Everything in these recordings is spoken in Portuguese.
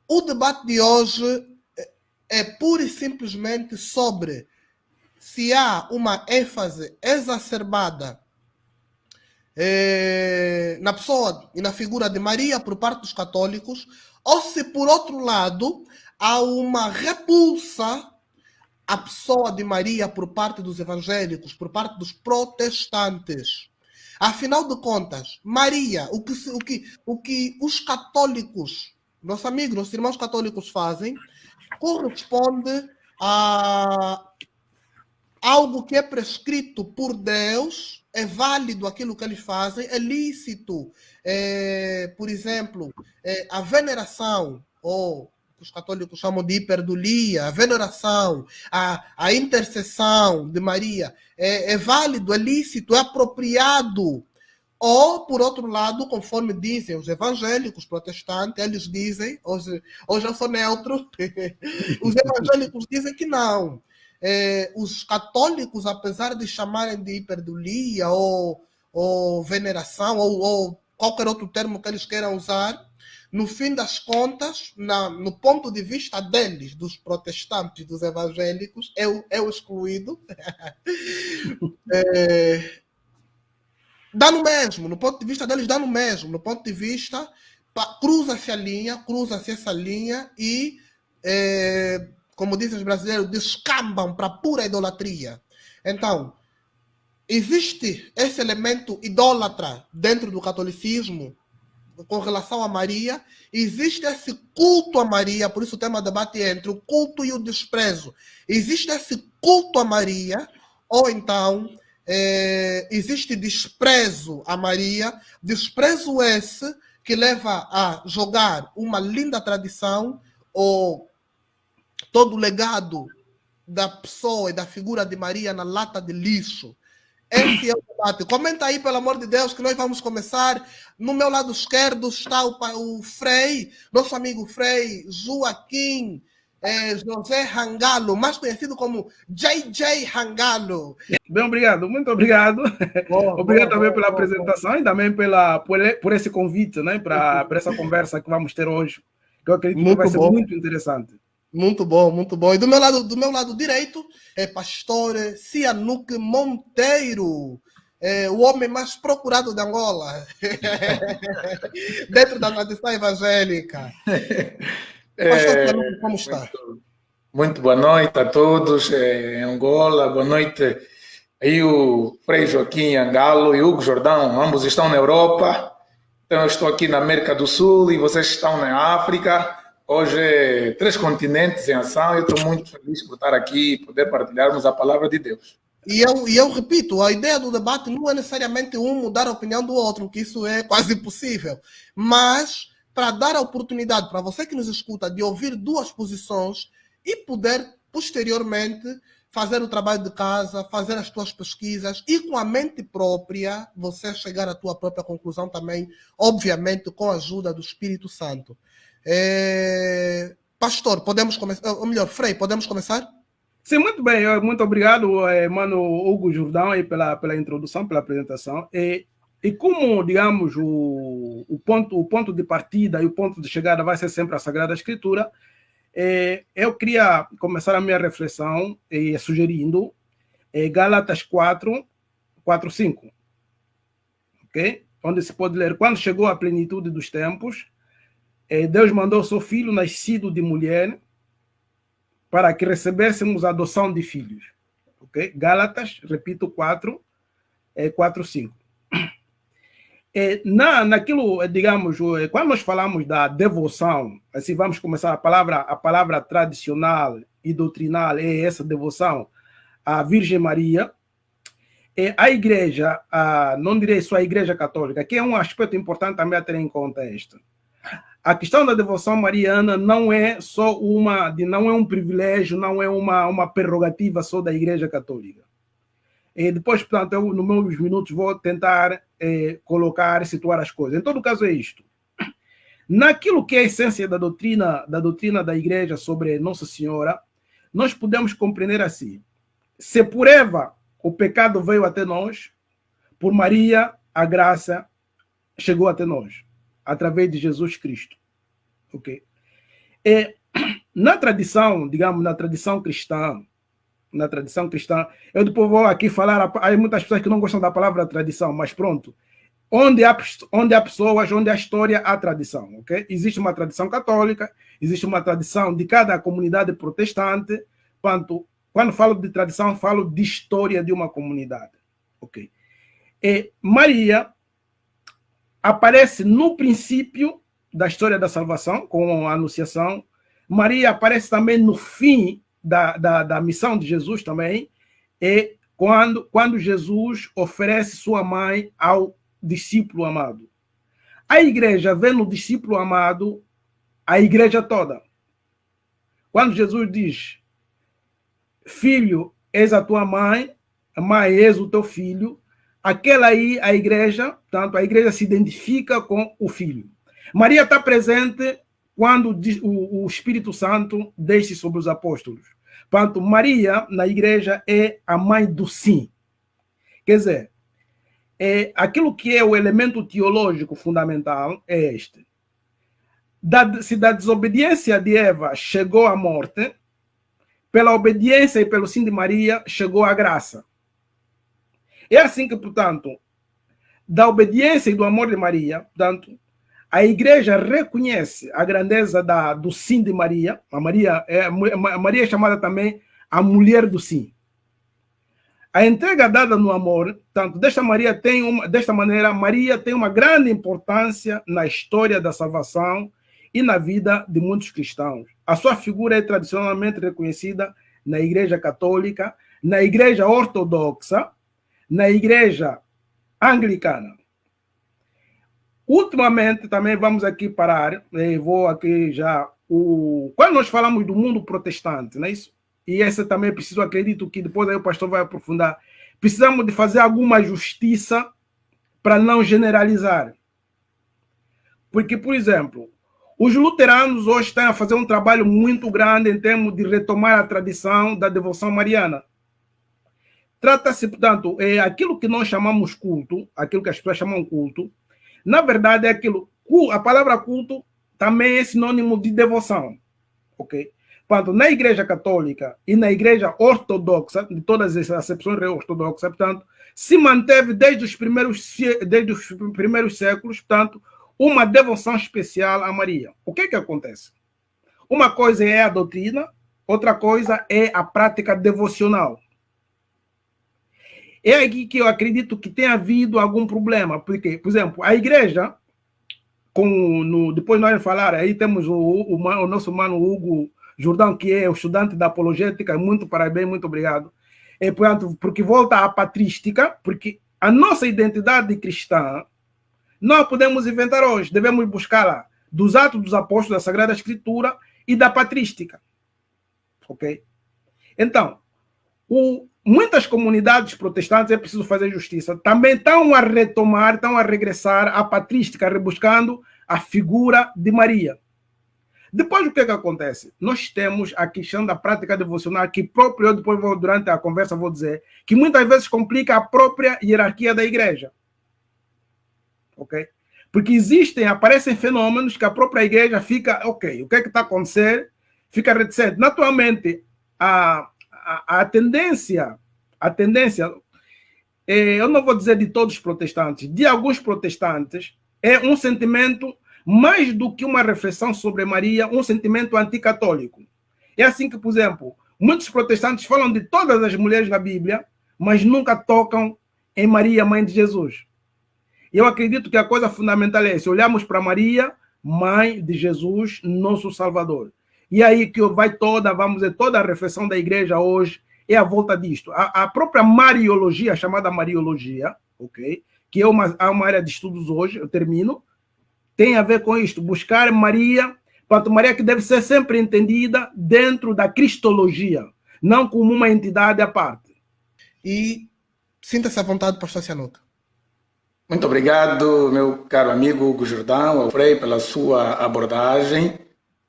O debate de hoje é pura e simplesmente sobre se há uma ênfase exacerbada na pessoa e na figura de Maria por parte dos católicos, ou se, por outro lado, há uma repulsa à pessoa de Maria por parte dos evangélicos, por parte dos protestantes. Afinal de contas, Maria, o que os católicos, nossos amigos, nossos irmãos católicos fazem, corresponde a algo que é prescrito por Deus, é válido aquilo que eles fazem, é lícito. Por exemplo, a veneração, ou que os católicos chamam de hiperdulia, a veneração, a intercessão de Maria, é válido, é lícito, é apropriado. Ou, por outro lado, conforme dizem os evangélicos protestantes, eles dizem, hoje eu sou neutro, os evangélicos dizem que não. Os católicos, apesar de chamarem de hiperdulia ou veneração, ou qualquer outro termo que eles queiram usar, no fim das contas, no ponto de vista deles, dos protestantes, dos evangélicos, eu excluído, dá no mesmo, no ponto de vista deles dá no mesmo, no ponto de vista, cruza-se essa linha e, como dizem os brasileiros, descambam para pura idolatria. Então, existe esse elemento idólatra dentro do catolicismo com relação a Maria, existe esse culto a Maria, por isso o tema do debate é entre o culto e o desprezo. Existe esse culto a Maria, ou então existe desprezo a Maria, desprezo esse que leva a jogar uma linda tradição ou todo o legado da pessoa e da figura de Maria na lata de lixo. Esse é o debate. Comenta aí, pelo amor de Deus, que nós vamos começar. No meu lado esquerdo está o Frei, nosso amigo Frei Joaquim José Rangalo, mais conhecido como JJ Rangalo. Bem, obrigado, muito obrigado. Obrigado também pela apresentação e também por esse convite, né, para essa conversa que vamos ter hoje, que eu acredito que vai ser muito interessante. Muito bom, muito bom. E do meu lado direito é pastor Cianuque Monteiro, o homem mais procurado de Angola, dentro da tradição evangélica. Pastor Cianuque, como está? Muito boa noite a todos em Angola, boa noite aí o Frei Joaquim Angalo e Hugo Jordão, ambos estão na Europa, então eu estou aqui na América do Sul e vocês estão na África. Hoje, 3 continentes em ação, eu estou muito feliz por estar aqui e poder partilharmos a palavra de Deus. E eu repito, a ideia do debate não é necessariamente um mudar a opinião do outro, que isso é quase impossível, mas para dar a oportunidade para você que nos escuta de ouvir 2 posições e poder, posteriormente, fazer o trabalho de casa, fazer as tuas pesquisas e com a mente própria, você chegar à tua própria conclusão também, obviamente, com a ajuda do Espírito Santo. Pastor, podemos começar? Ou melhor, Frei, podemos começar? Sim, muito bem. Muito obrigado, mano Hugo Jordão, aí pela introdução, pela apresentação. E como, digamos, o ponto de partida e o ponto de chegada vai ser sempre a Sagrada Escritura, eu queria começar a minha reflexão sugerindo Gálatas 4:5, ok? Onde se pode ler: quando chegou a plenitude dos tempos, Deus mandou seu Filho, nascido de mulher, para que recebêssemos a adoção de filhos. Okay? Gálatas, repito, 4:5. Naquilo, digamos, quando nós falamos da devoção, assim vamos começar, a palavra tradicional e doutrinal é essa devoção à Virgem Maria. A igreja, não direi só a igreja católica, que é um aspecto importante também a ter em conta esta. A questão da devoção mariana não é só não é um privilégio, não é uma prerrogativa só da Igreja Católica. Depois, portanto, eu, nos meus minutos, vou tentar situar as coisas. Em todo caso, é isto. Naquilo que é a essência da doutrina da Igreja sobre Nossa Senhora, nós podemos compreender assim: se por Eva o pecado veio até nós, por Maria a graça chegou até nós, através de Jesus Cristo. Okay? Na tradição, digamos, na tradição cristã, eu depois vou aqui falar, há muitas pessoas que não gostam da palavra tradição, mas pronto, onde há pessoas, onde há história, há tradição, ok? Existe uma tradição católica, existe uma tradição de cada comunidade protestante. Quando falo de tradição, falo de história de uma comunidade, ok? Maria aparece no princípio da história da salvação, com a anunciação. Maria aparece também no fim da missão de Jesus também, quando Jesus oferece sua mãe ao discípulo amado. A igreja vê no discípulo amado a igreja toda. Quando Jesus diz, filho, és a tua mãe, mãe, és o teu filho, aquela aí, a igreja, portanto, a igreja se identifica com o filho. Maria está presente quando o Espírito Santo desce sobre os apóstolos. Portanto, Maria, na igreja, é a mãe do sim. Quer dizer, aquilo que é o elemento teológico fundamental é este. Se da desobediência de Eva chegou a morte, pela obediência e pelo sim de Maria chegou a graça. É assim que, portanto, da obediência e do amor de Maria, portanto, a igreja reconhece a grandeza do sim de Maria. Maria é chamada também a mulher do sim. A entrega dada no amor, portanto, desta maneira, Maria tem uma grande importância na história da salvação e na vida de muitos cristãos. A sua figura é tradicionalmente reconhecida na Igreja Católica, na Igreja Ortodoxa, na Igreja Anglicana. Ultimamente, também vamos aqui parar, vou aqui já, quando nós falamos do mundo protestante, não é isso? E essa também preciso, acredito que depois aí o pastor vai aprofundar, precisamos de fazer alguma justiça para não generalizar. Porque, por exemplo, os luteranos hoje estão a fazer um trabalho muito grande em termos de retomar a tradição da devoção mariana. Trata-se, portanto, aquilo que nós chamamos culto, aquilo que as pessoas chamam culto, na verdade é aquilo, a palavra culto também é sinônimo de devoção, ok? Portanto, na Igreja Católica e na Igreja Ortodoxa, de todas as acepções ortodoxas, portanto, se manteve desde os primeiros séculos, portanto, uma devoção especial a Maria. O que acontece? Uma coisa é a doutrina, outra coisa é a prática devocional. É aqui que eu acredito que tenha havido algum problema, porque, por exemplo, a igreja, depois nós vamos falar, aí temos o nosso mano Hugo Jordão, que é o estudante da apologética, muito parabéns, muito obrigado. Porque volta à patrística, porque a nossa identidade cristã não a podemos inventar hoje, devemos buscá-la dos Atos dos Apóstolos, da Sagrada Escritura e da patrística. Ok? Então, muitas comunidades protestantes, é preciso fazer justiça, também estão a retomar, estão a regressar à patrística, rebuscando a figura de Maria. Depois, o que acontece? Nós temos a questão da prática devocional, que próprio, depois durante a conversa vou dizer, que muitas vezes complica a própria hierarquia da igreja. Ok? Porque aparecem fenômenos que a própria igreja fica, ok, o que está acontecendo? Fica reticente. Naturalmente, a tendência, eu não vou dizer de todos os protestantes, de alguns protestantes, é um sentimento, mais do que uma reflexão sobre Maria, um sentimento anticatólico. É assim que, por exemplo, muitos protestantes falam de todas as mulheres na Bíblia, mas nunca tocam em Maria, mãe de Jesus. Eu acredito que a coisa fundamental é essa. Olhamos para Maria, mãe de Jesus, nosso Salvador. E aí que vamos dizer, toda a reflexão da igreja hoje é a volta disto. A própria Mariologia, chamada Mariologia, ok? Que é uma área de estudos hoje, eu termino, tem a ver com isto, buscar Maria, portanto, Maria que deve ser sempre entendida dentro da cristologia, não como uma entidade à parte. E sinta-se à vontade, pastor Cianuta. Muito obrigado, meu caro amigo Hugo Jordão, ao Frei, pela sua abordagem.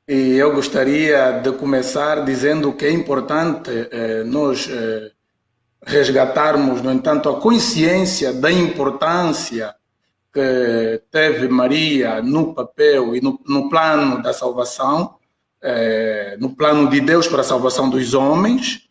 E eu gostaria de começar dizendo que é importante nós resgatarmos, no entanto, a consciência da importância que teve Maria no papel e no plano da salvação, no plano de Deus para a salvação dos homens.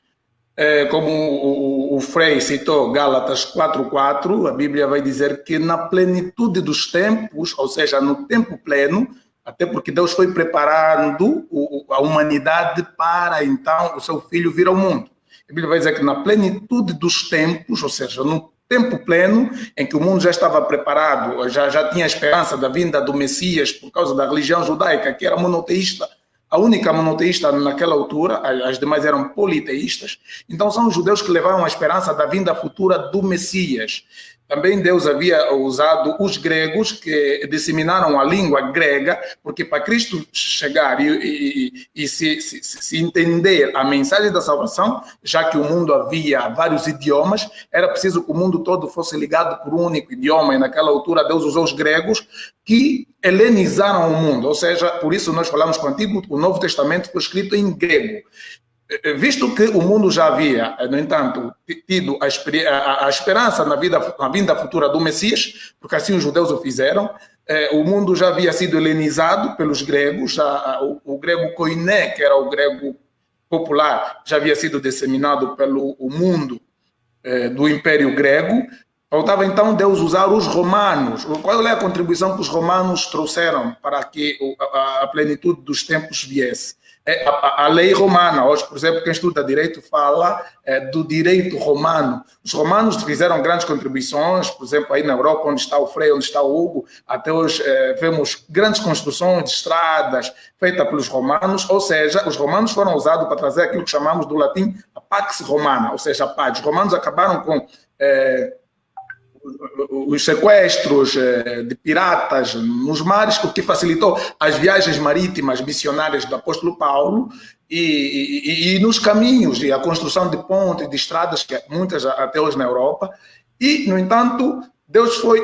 Como o Frei citou, Gálatas 4:4, a Bíblia vai dizer que na plenitude dos tempos, ou seja, no tempo pleno, até porque Deus foi preparando a humanidade para então o seu Filho vir ao mundo. A Bíblia vai dizer que na plenitude dos tempos, ou seja, no tempo pleno, em que o mundo já estava preparado, já tinha esperança da vinda do Messias por causa da religião judaica, que era monoteísta, a única monoteísta naquela altura, as demais eram politeístas. Então são os judeus que levaram a esperança da vinda futura do Messias. Também Deus havia usado os gregos que disseminaram a língua grega, porque para Cristo chegar e se entender a mensagem da salvação, já que o mundo havia vários idiomas, era preciso que o mundo todo fosse ligado por um único idioma, e naquela altura Deus usou os gregos que helenizaram o mundo, ou seja, por isso nós falamos que o Novo Testamento foi escrito em grego. Visto que o mundo já havia, no entanto, tido a esperança na vinda futura do Messias, porque assim os judeus o fizeram, o mundo já havia sido helenizado pelos gregos, o grego koiné, que era o grego popular, já havia sido disseminado pelo mundo do Império Grego. Faltava então Deus usar os romanos. Qual é a contribuição que os romanos trouxeram para que a plenitude dos tempos viesse? A lei romana. Hoje, por exemplo, quem estuda direito fala do direito romano. Os romanos fizeram grandes contribuições, por exemplo, aí na Europa, onde está o Frei, onde está o Hugo, até hoje vemos grandes construções de estradas feitas pelos romanos, ou seja, os romanos foram usados para trazer aquilo que chamamos do latim a pax romana, ou seja, a paz. Os romanos acabaram com os sequestros de piratas nos mares, o que facilitou as viagens marítimas missionárias do apóstolo Paulo e nos caminhos e a construção de pontes, de estradas, que muitas até hoje na Europa. E, no entanto,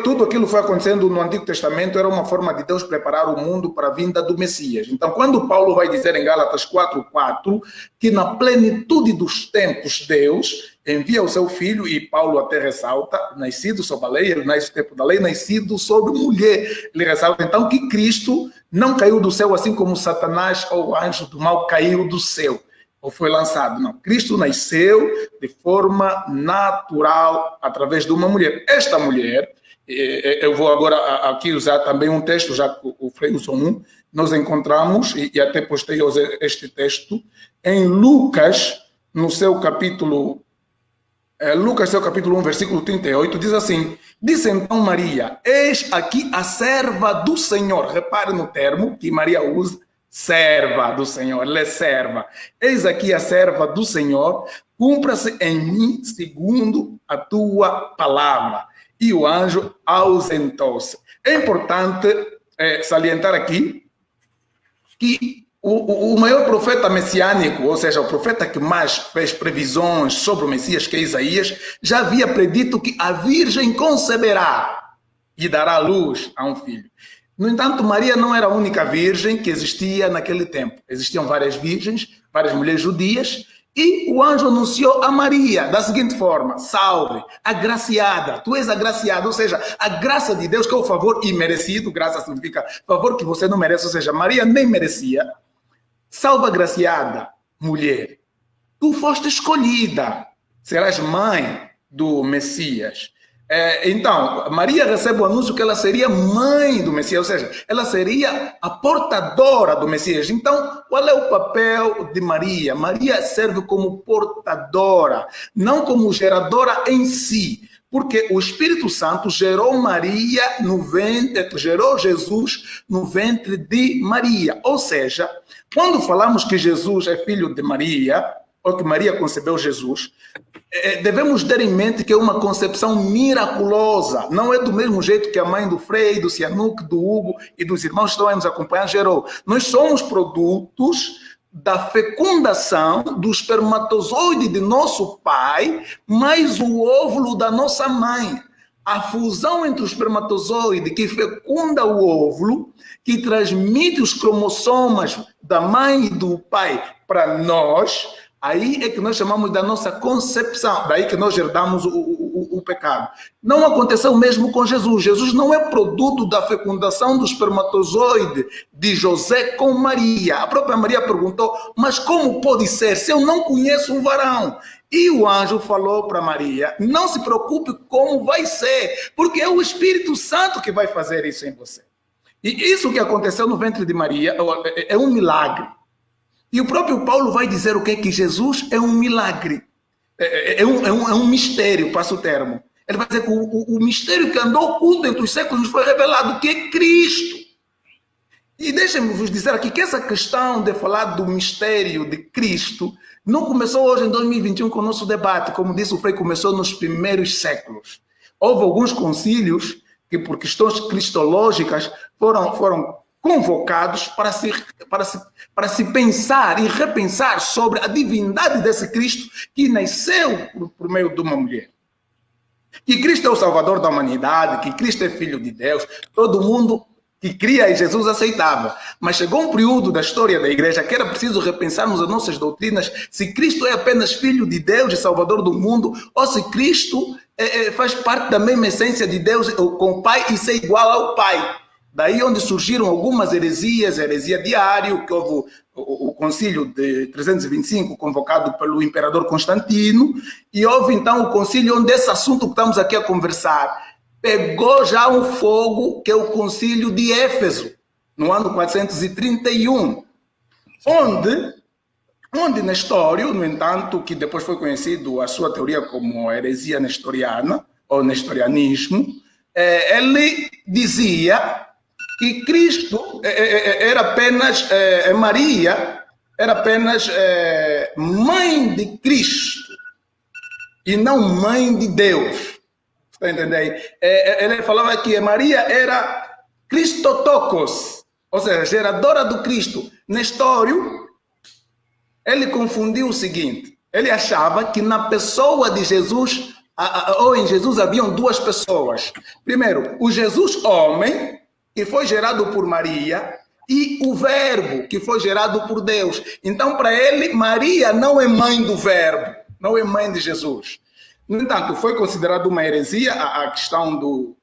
tudo aquilo foi acontecendo no Antigo Testamento, era uma forma de Deus preparar o mundo para a vinda do Messias. Então, quando Paulo vai dizer em Gálatas 4:4 que na plenitude dos tempos Deus envia o seu filho, e Paulo até ressalta, nascido sob a lei, ele nasce no tempo da lei, nascido sob mulher. Ele ressalta então que Cristo não caiu do céu assim como Satanás ou o anjo do mal caiu do céu, ou foi lançado. Não, Cristo nasceu de forma natural através de uma mulher. Esta mulher, eu vou agora aqui usar também um texto, já que o Frei usou nós encontramos, e até postei este texto, em Lucas, no seu capítulo 1, versículo 38, diz assim: disse então Maria, eis aqui a serva do Senhor. Repare no termo que Maria usa, serva do Senhor, ela é serva. Eis aqui a serva do Senhor, cumpra-se em mim segundo a tua palavra. E o anjo ausentou-se. É importante salientar aqui que o maior profeta messiânico, ou seja, o profeta que mais fez previsões sobre o Messias, que é Isaías, já havia predito que a virgem conceberá e dará luz a um filho. No entanto, Maria não era a única virgem que existia naquele tempo. Existiam várias virgens, várias mulheres judias, e o anjo anunciou a Maria da seguinte forma: salve, agraciada, tu és agraciada, ou seja, a graça de Deus, que é o favor imerecido. Graça significa favor que você não merece, ou seja, Maria nem merecia. Salve, agraciada, mulher, tu foste escolhida, serás mãe do Messias. Então, Maria recebe o anúncio que ela seria mãe do Messias, ou seja, ela seria a portadora do Messias. Então, qual é o papel de Maria? Maria serve como portadora, não como geradora em si, porque o Espírito Santo gerou Maria no ventre, gerou Jesus no ventre de Maria. Ou seja, quando falamos que Jesus é filho de Maria, ou que Maria concebeu Jesus, devemos ter em mente que é uma concepção miraculosa. Não é do mesmo jeito que a mãe do Frei, do Cianuque, do Hugo e dos irmãos que estão a nos acompanhar gerou. Nós somos produtos da fecundação do espermatozoide de nosso pai, mais o óvulo da nossa mãe. A fusão entre o espermatozoide que fecunda o óvulo, que transmite os cromossomas da mãe e do pai para nós, aí é que nós chamamos da nossa concepção, daí que nós herdamos o pecado. Não aconteceu mesmo com Jesus. Jesus não é produto da fecundação do espermatozoide de José com Maria. A própria Maria perguntou, mas como pode ser se eu não conheço um varão? E o anjo falou para Maria, não se preocupe como vai ser, porque é o Espírito Santo que vai fazer isso em você. E isso que aconteceu no ventre de Maria é um milagre. E o próprio Paulo vai dizer o quê? Que Jesus é um milagre. É um mistério, passa o termo. Ele vai dizer que o mistério que andou oculto entre os séculos nos foi revelado, que é Cristo. E deixem-me vos dizer aqui que essa questão de falar do mistério de Cristo não começou hoje em 2021 com o nosso debate, como disse o Frei, começou nos primeiros séculos. Houve alguns concílios que, por questões cristológicas, foram convocados para se pensar e repensar sobre a divindade desse Cristo que nasceu por meio de uma mulher. Que Cristo é o Salvador da humanidade, que Cristo é Filho de Deus, todo mundo que cria em Jesus aceitava. Mas chegou um período da história da igreja que era preciso repensarmos as nossas doutrinas, se Cristo é apenas Filho de Deus e Salvador do mundo, ou se Cristo faz parte da mesma essência de Deus com o Pai e ser igual ao Pai. Daí onde surgiram algumas heresias, a heresia de Ário, que houve o concílio de 325, convocado pelo imperador Constantino, e houve então o concílio onde esse assunto que estamos aqui a conversar pegou já um fogo, que é o concílio de Éfeso, no ano 431, onde Nestório, no entanto, que depois foi conhecido a sua teoria como a heresia nestoriana, ou nestorianismo, ele dizia que Cristo era apenas, Maria era apenas mãe de Cristo e não mãe de Deus. Está entendendo? Ele falava que Maria era Christotokos, ou seja, geradora do Cristo. Nestório, ele confundiu o seguinte, ele achava que na pessoa de Jesus, ou em Jesus haviam duas pessoas. Primeiro, o Jesus homem, que foi gerado por Maria, e o Verbo, que foi gerado por Deus. Então, para ele, Maria não é mãe do Verbo, não é mãe de Jesus. No entanto, foi considerado uma heresia a questão do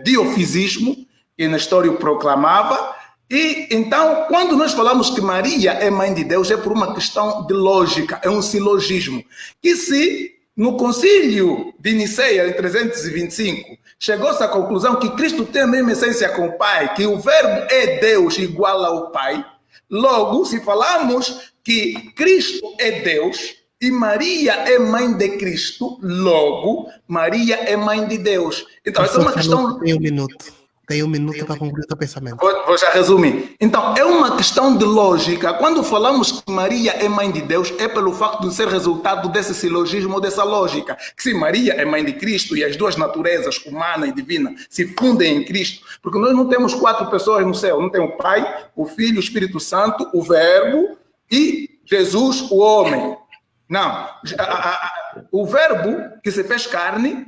diofisismo, que Nestório proclamava. E então, quando nós falamos que Maria é mãe de Deus, é por uma questão de lógica, é um silogismo. Que se no concílio de Niceia, em 325, chegou-se à conclusão que Cristo tem a mesma essência com o Pai, que o Verbo é Deus igual ao Pai, logo, se falamos que Cristo é Deus e Maria é mãe de Cristo, logo, Maria é mãe de Deus. Então, essa é uma questão... Tem um minuto para concluir o pensamento. Vou já resumir. Então, é uma questão de lógica. Quando falamos que Maria é mãe de Deus, é pelo facto de ser resultado desse silogismo, dessa lógica. Que se Maria é mãe de Cristo e as duas naturezas, humana e divina, se fundem em Cristo, porque nós não temos quatro pessoas no céu. Não tem o Pai, o Filho, o Espírito Santo, o Verbo e Jesus, o homem. Não. O Verbo que se fez carne...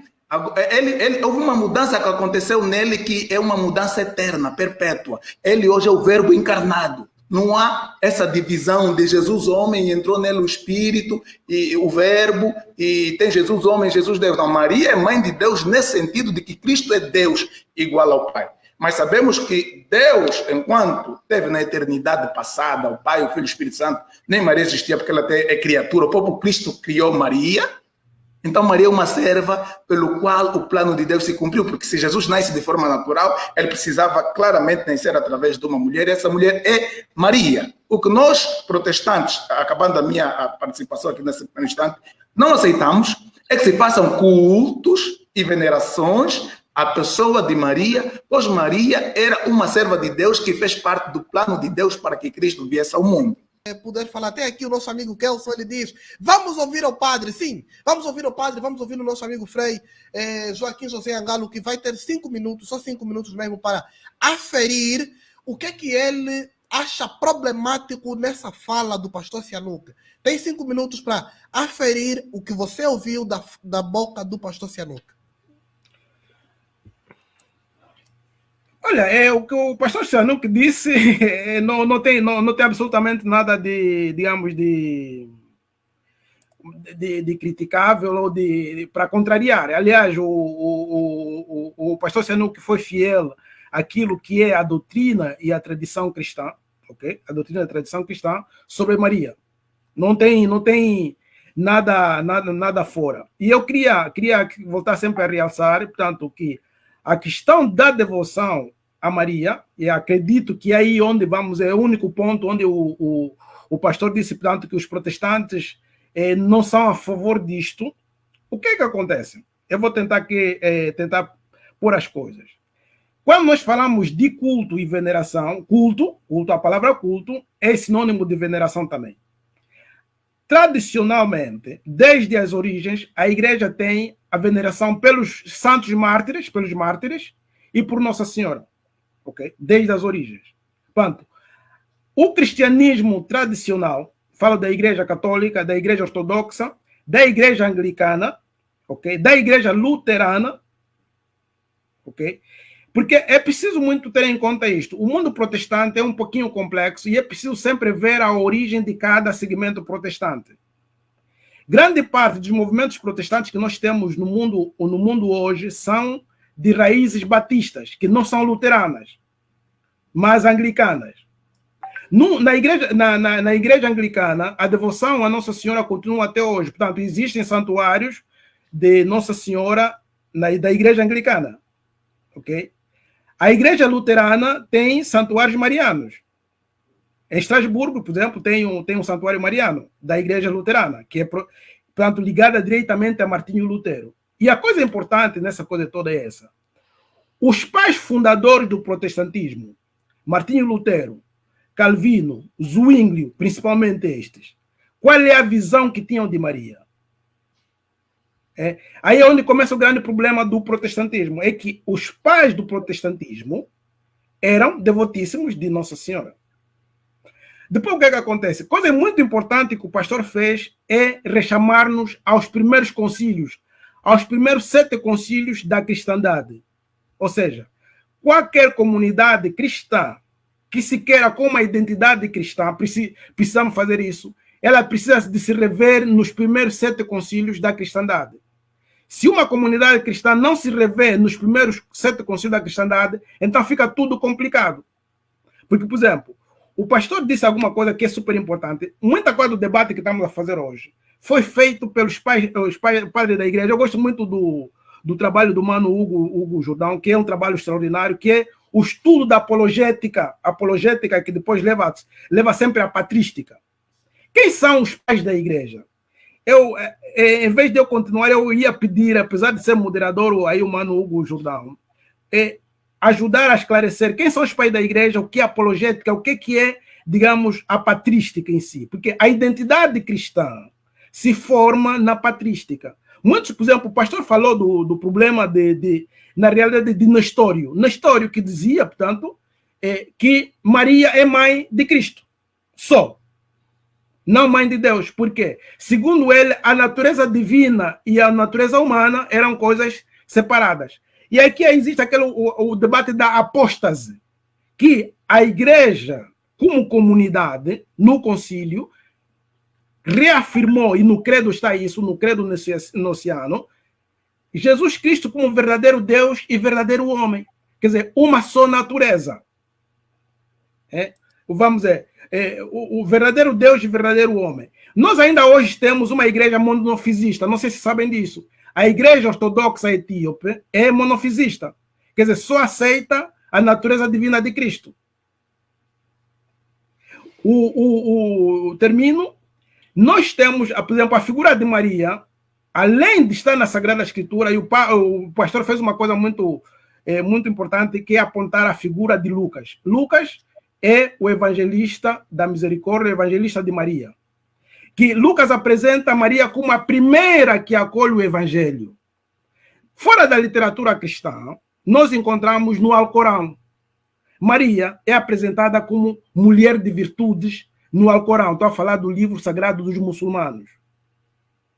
houve uma mudança que aconteceu nele que é uma mudança eterna, perpétua. Ele hoje é o Verbo encarnado. Não há essa divisão de Jesus homem, entrou nele o Espírito e o Verbo, e tem Jesus homem, Jesus Deus. Não, Maria é mãe de Deus nesse sentido de que Cristo é Deus igual ao Pai. Mas sabemos que Deus, enquanto teve na eternidade passada, o Pai, o Filho e o Espírito Santo, nem Maria existia porque ela é criatura. O próprio Cristo criou Maria. Então Maria é uma serva pelo qual o plano de Deus se cumpriu, porque se Jesus nasce de forma natural, ele precisava claramente nascer através de uma mulher, e essa mulher é Maria. O que nós, protestantes, acabando a minha participação aqui nesse instante, não aceitamos é que se façam cultos e venerações à pessoa de Maria, pois Maria era uma serva de Deus que fez parte do plano de Deus para que Cristo viesse ao mundo. Poder falar até aqui, o nosso amigo Kelson, ele diz, vamos ouvir o padre, sim, vamos ouvir o padre, vamos ouvir o nosso amigo Frei Joaquim José Angalo, que vai ter 5 minutos, só 5 minutos mesmo, para aferir o que ele acha problemático nessa fala do pastor Cianuca. Tem 5 minutos para aferir o que você ouviu da boca do pastor Cianuca. Olha, o que o pastor Cianuca disse não tem absolutamente nada de, digamos, de de criticável ou para contrariar. Aliás, o pastor Sihanouk foi fiel àquilo que é a doutrina e a tradição cristã, ok? A doutrina e a tradição cristã sobre Maria. Não tem nada fora. E eu queria voltar sempre a realçar, portanto, que a questão da devoção a Maria, e acredito que aí onde vamos, é o único ponto onde o pastor disse, portanto, que os protestantes não são a favor disto. O que é que acontece? Eu vou tentar pôr as coisas. Quando nós falamos de culto e veneração, culto, a palavra culto é sinônimo de veneração também. Tradicionalmente, desde as origens, a igreja tem a veneração pelos santos mártires, e por Nossa Senhora, ok? Desde as origens. Portanto, o cristianismo tradicional, falo da igreja católica, da igreja ortodoxa, da igreja anglicana, ok? Da igreja luterana, ok? Porque é preciso muito ter em conta isto. O mundo protestante é um pouquinho complexo e é preciso sempre ver a origem de cada segmento protestante. Grande parte dos movimentos protestantes que nós temos no mundo hoje são de raízes batistas, que não são luteranas, mas anglicanas. Na igreja anglicana, a devoção a Nossa Senhora continua até hoje. Portanto, existem santuários de Nossa Senhora da igreja anglicana. Ok? A igreja luterana tem santuários marianos. Em Estrasburgo, por exemplo, tem um santuário mariano da igreja luterana, que é, portanto, ligada diretamente a Martinho Lutero. E a coisa importante nessa coisa toda é essa. Os pais fundadores do protestantismo, Martinho Lutero, Calvino, Zwinglio, principalmente estes, qual é a visão que tinham de Maria? Aí é onde começa o grande problema do protestantismo, é que os pais do protestantismo eram devotíssimos de Nossa Senhora. Depois o que é que acontece? Coisa muito importante que o pastor fez é rechamar-nos aos primeiros concílios, aos primeiros 7 concílios da cristandade. Ou seja, qualquer comunidade cristã que se queira com uma identidade cristã, precisamos fazer isso, ela precisa de se rever nos primeiros 7 concílios da cristandade. Se uma comunidade cristã não se revê nos primeiros 7 concílios da cristandade, então fica tudo complicado. Porque, por exemplo, o pastor disse alguma coisa que é super importante. Muita coisa do debate que estamos a fazer hoje foi feito pelos padres da igreja. Eu gosto muito do trabalho do mano Hugo Jordão, que é um trabalho extraordinário, que é o estudo da apologética que depois leva sempre à patrística. Quem são os pais da igreja? Em vez de eu continuar, eu ia pedir, apesar de ser moderador, aí o mano Hugo Jordão, ajudar a esclarecer quem são os pais da igreja, o que é apologética, o que é, digamos, a patrística em si. Porque a identidade cristã se forma na patrística. Muitos, por exemplo, o pastor falou do problema na realidade, de Nestório. Nestório que dizia, portanto, que Maria é mãe de Cristo. Só. Não mãe de Deus. Por quê? Segundo ele, a natureza divina e a natureza humana eram coisas separadas. E aqui existe o debate da apóstase, que a igreja, como comunidade, no concílio, reafirmou, e no credo está isso, no credo nociano, Jesus Cristo como verdadeiro Deus e verdadeiro homem. Quer dizer, uma só natureza. Vamos dizer, o verdadeiro Deus e verdadeiro homem. Nós ainda hoje temos uma igreja monofisista, não sei se sabem disso. A igreja ortodoxa etíope é monofisista. Quer dizer, só aceita a natureza divina de Cristo. Termino. Nós temos, por exemplo, a figura de Maria, além de estar na Sagrada Escritura, e o pastor fez uma coisa muito importante, que é apontar a figura de Lucas. Lucas é o evangelista da misericórdia, o evangelista de Maria. Que Lucas apresenta Maria como a primeira que acolhe o evangelho. Fora da literatura cristã, nós encontramos no Alcorão. Maria é apresentada como mulher de virtudes no Alcorão. Estou a falar do livro sagrado dos muçulmanos.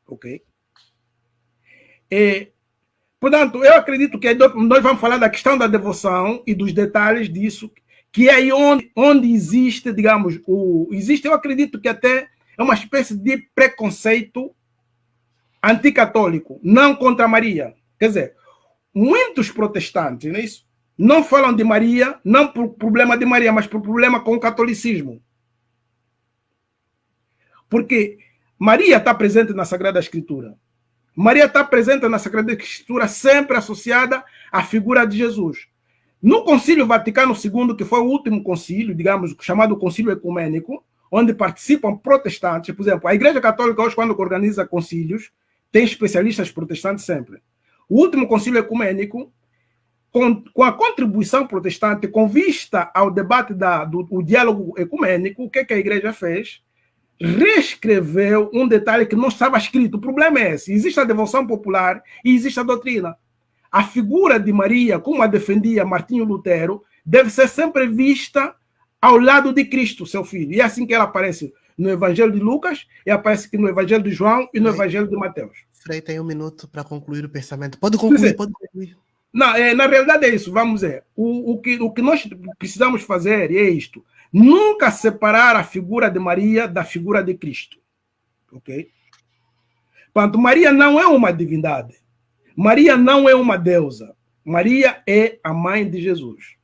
Ok? Portanto, eu acredito que nós vamos falar da questão da devoção e dos detalhes disso, que é aí onde existe, digamos, eu acredito que até é uma espécie de preconceito anticatólico, não contra Maria. Quer dizer, muitos protestantes, não é isso? Não falam de Maria, não por problema de Maria, mas por problema com o catolicismo. Porque Maria está presente na Sagrada Escritura. Maria está presente na Sagrada Escritura sempre associada à figura de Jesus. No Concílio Vaticano II, que foi o último concílio, digamos, chamado Concílio Ecumênico, onde participam protestantes, por exemplo, a Igreja Católica hoje, quando organiza concílios, tem especialistas protestantes sempre. O último Concílio Ecumênico, com a contribuição protestante, com vista ao debate do diálogo ecumênico, o que a Igreja fez? Reescreveu um detalhe que não estava escrito. O problema é esse: existe a devoção popular e existe a doutrina. A figura de Maria, como a defendia Martinho Lutero, deve ser sempre vista ao lado de Cristo, seu filho. E é assim que ela aparece no Evangelho de Lucas, e aparece aqui no Evangelho de João e no Evangelho de Mateus. Frei tem 1 minuto para concluir o pensamento. Pode concluir, pode concluir. Não, na realidade é isso, vamos ver. O que nós precisamos fazer é isto: nunca separar a figura de Maria da figura de Cristo. Ok? Portanto, Maria não é uma divindade. Maria não é uma deusa. Maria é a mãe de Jesus.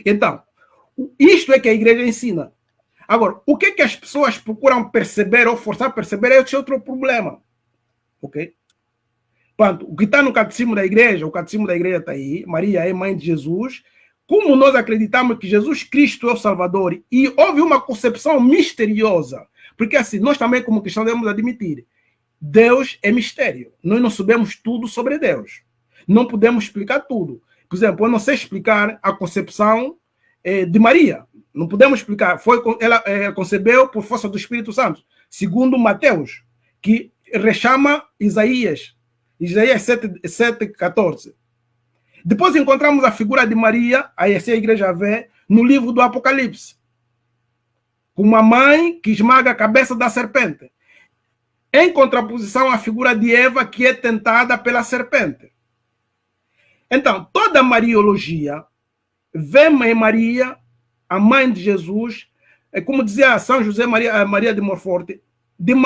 Então, isto é que a igreja ensina. Agora, o que as pessoas procuram perceber ou forçar a perceber é esse outro problema. Ok? Portanto, o que está no catecismo da igreja, o catecismo da igreja está aí: Maria é mãe de Jesus. Como nós acreditamos que Jesus Cristo é o Salvador, e houve uma concepção misteriosa, porque assim, nós também como cristãos devemos admitir, Deus é mistério. Nós não sabemos tudo sobre Deus. Não podemos explicar tudo. Por exemplo, eu não sei explicar a concepção de Maria. Não podemos explicar. Ela concebeu por força do Espírito Santo, segundo Mateus, que rechama Isaías 7:14. Depois encontramos a figura de Maria, aí assim a igreja vê, no livro do Apocalipse, com uma mãe que esmaga a cabeça da serpente, em contraposição à figura de Eva, que é tentada pela serpente. Então, toda a mariologia vê em Maria, a mãe de Jesus, como dizia São José Maria de Monforte,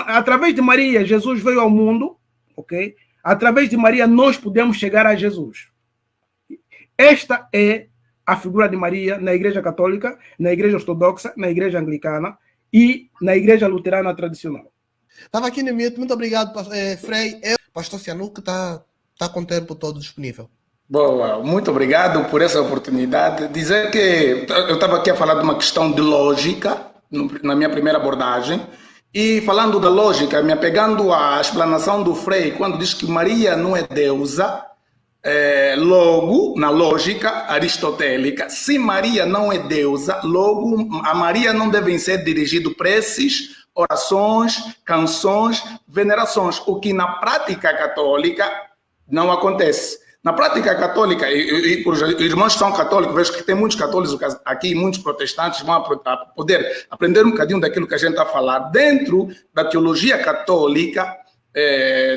através de Maria, Jesus veio ao mundo, ok? Através de Maria, nós podemos chegar a Jesus. Esta é a figura de Maria na Igreja Católica, na Igreja Ortodoxa, na Igreja Anglicana e na Igreja Luterana tradicional. Estava aqui no mute. Muito obrigado, Frei. Pastor Sihanouk está com o tempo todo disponível. Boa, muito obrigado por essa oportunidade. Dizer que eu estava aqui a falar de uma questão de lógica, na minha primeira abordagem, e falando da lógica, me apegando à explanação do Frei, quando diz que Maria não é deusa, logo, na lógica aristotélica, se Maria não é deusa, logo a Maria não devem ser dirigidas preces, orações, canções, venerações, o que na prática católica não acontece. Na prática católica, e por irmãos que são católicos, vejo que tem muitos católicos aqui, muitos protestantes vão poder aprender um bocadinho daquilo que a gente está a falar. Dentro da teologia católica,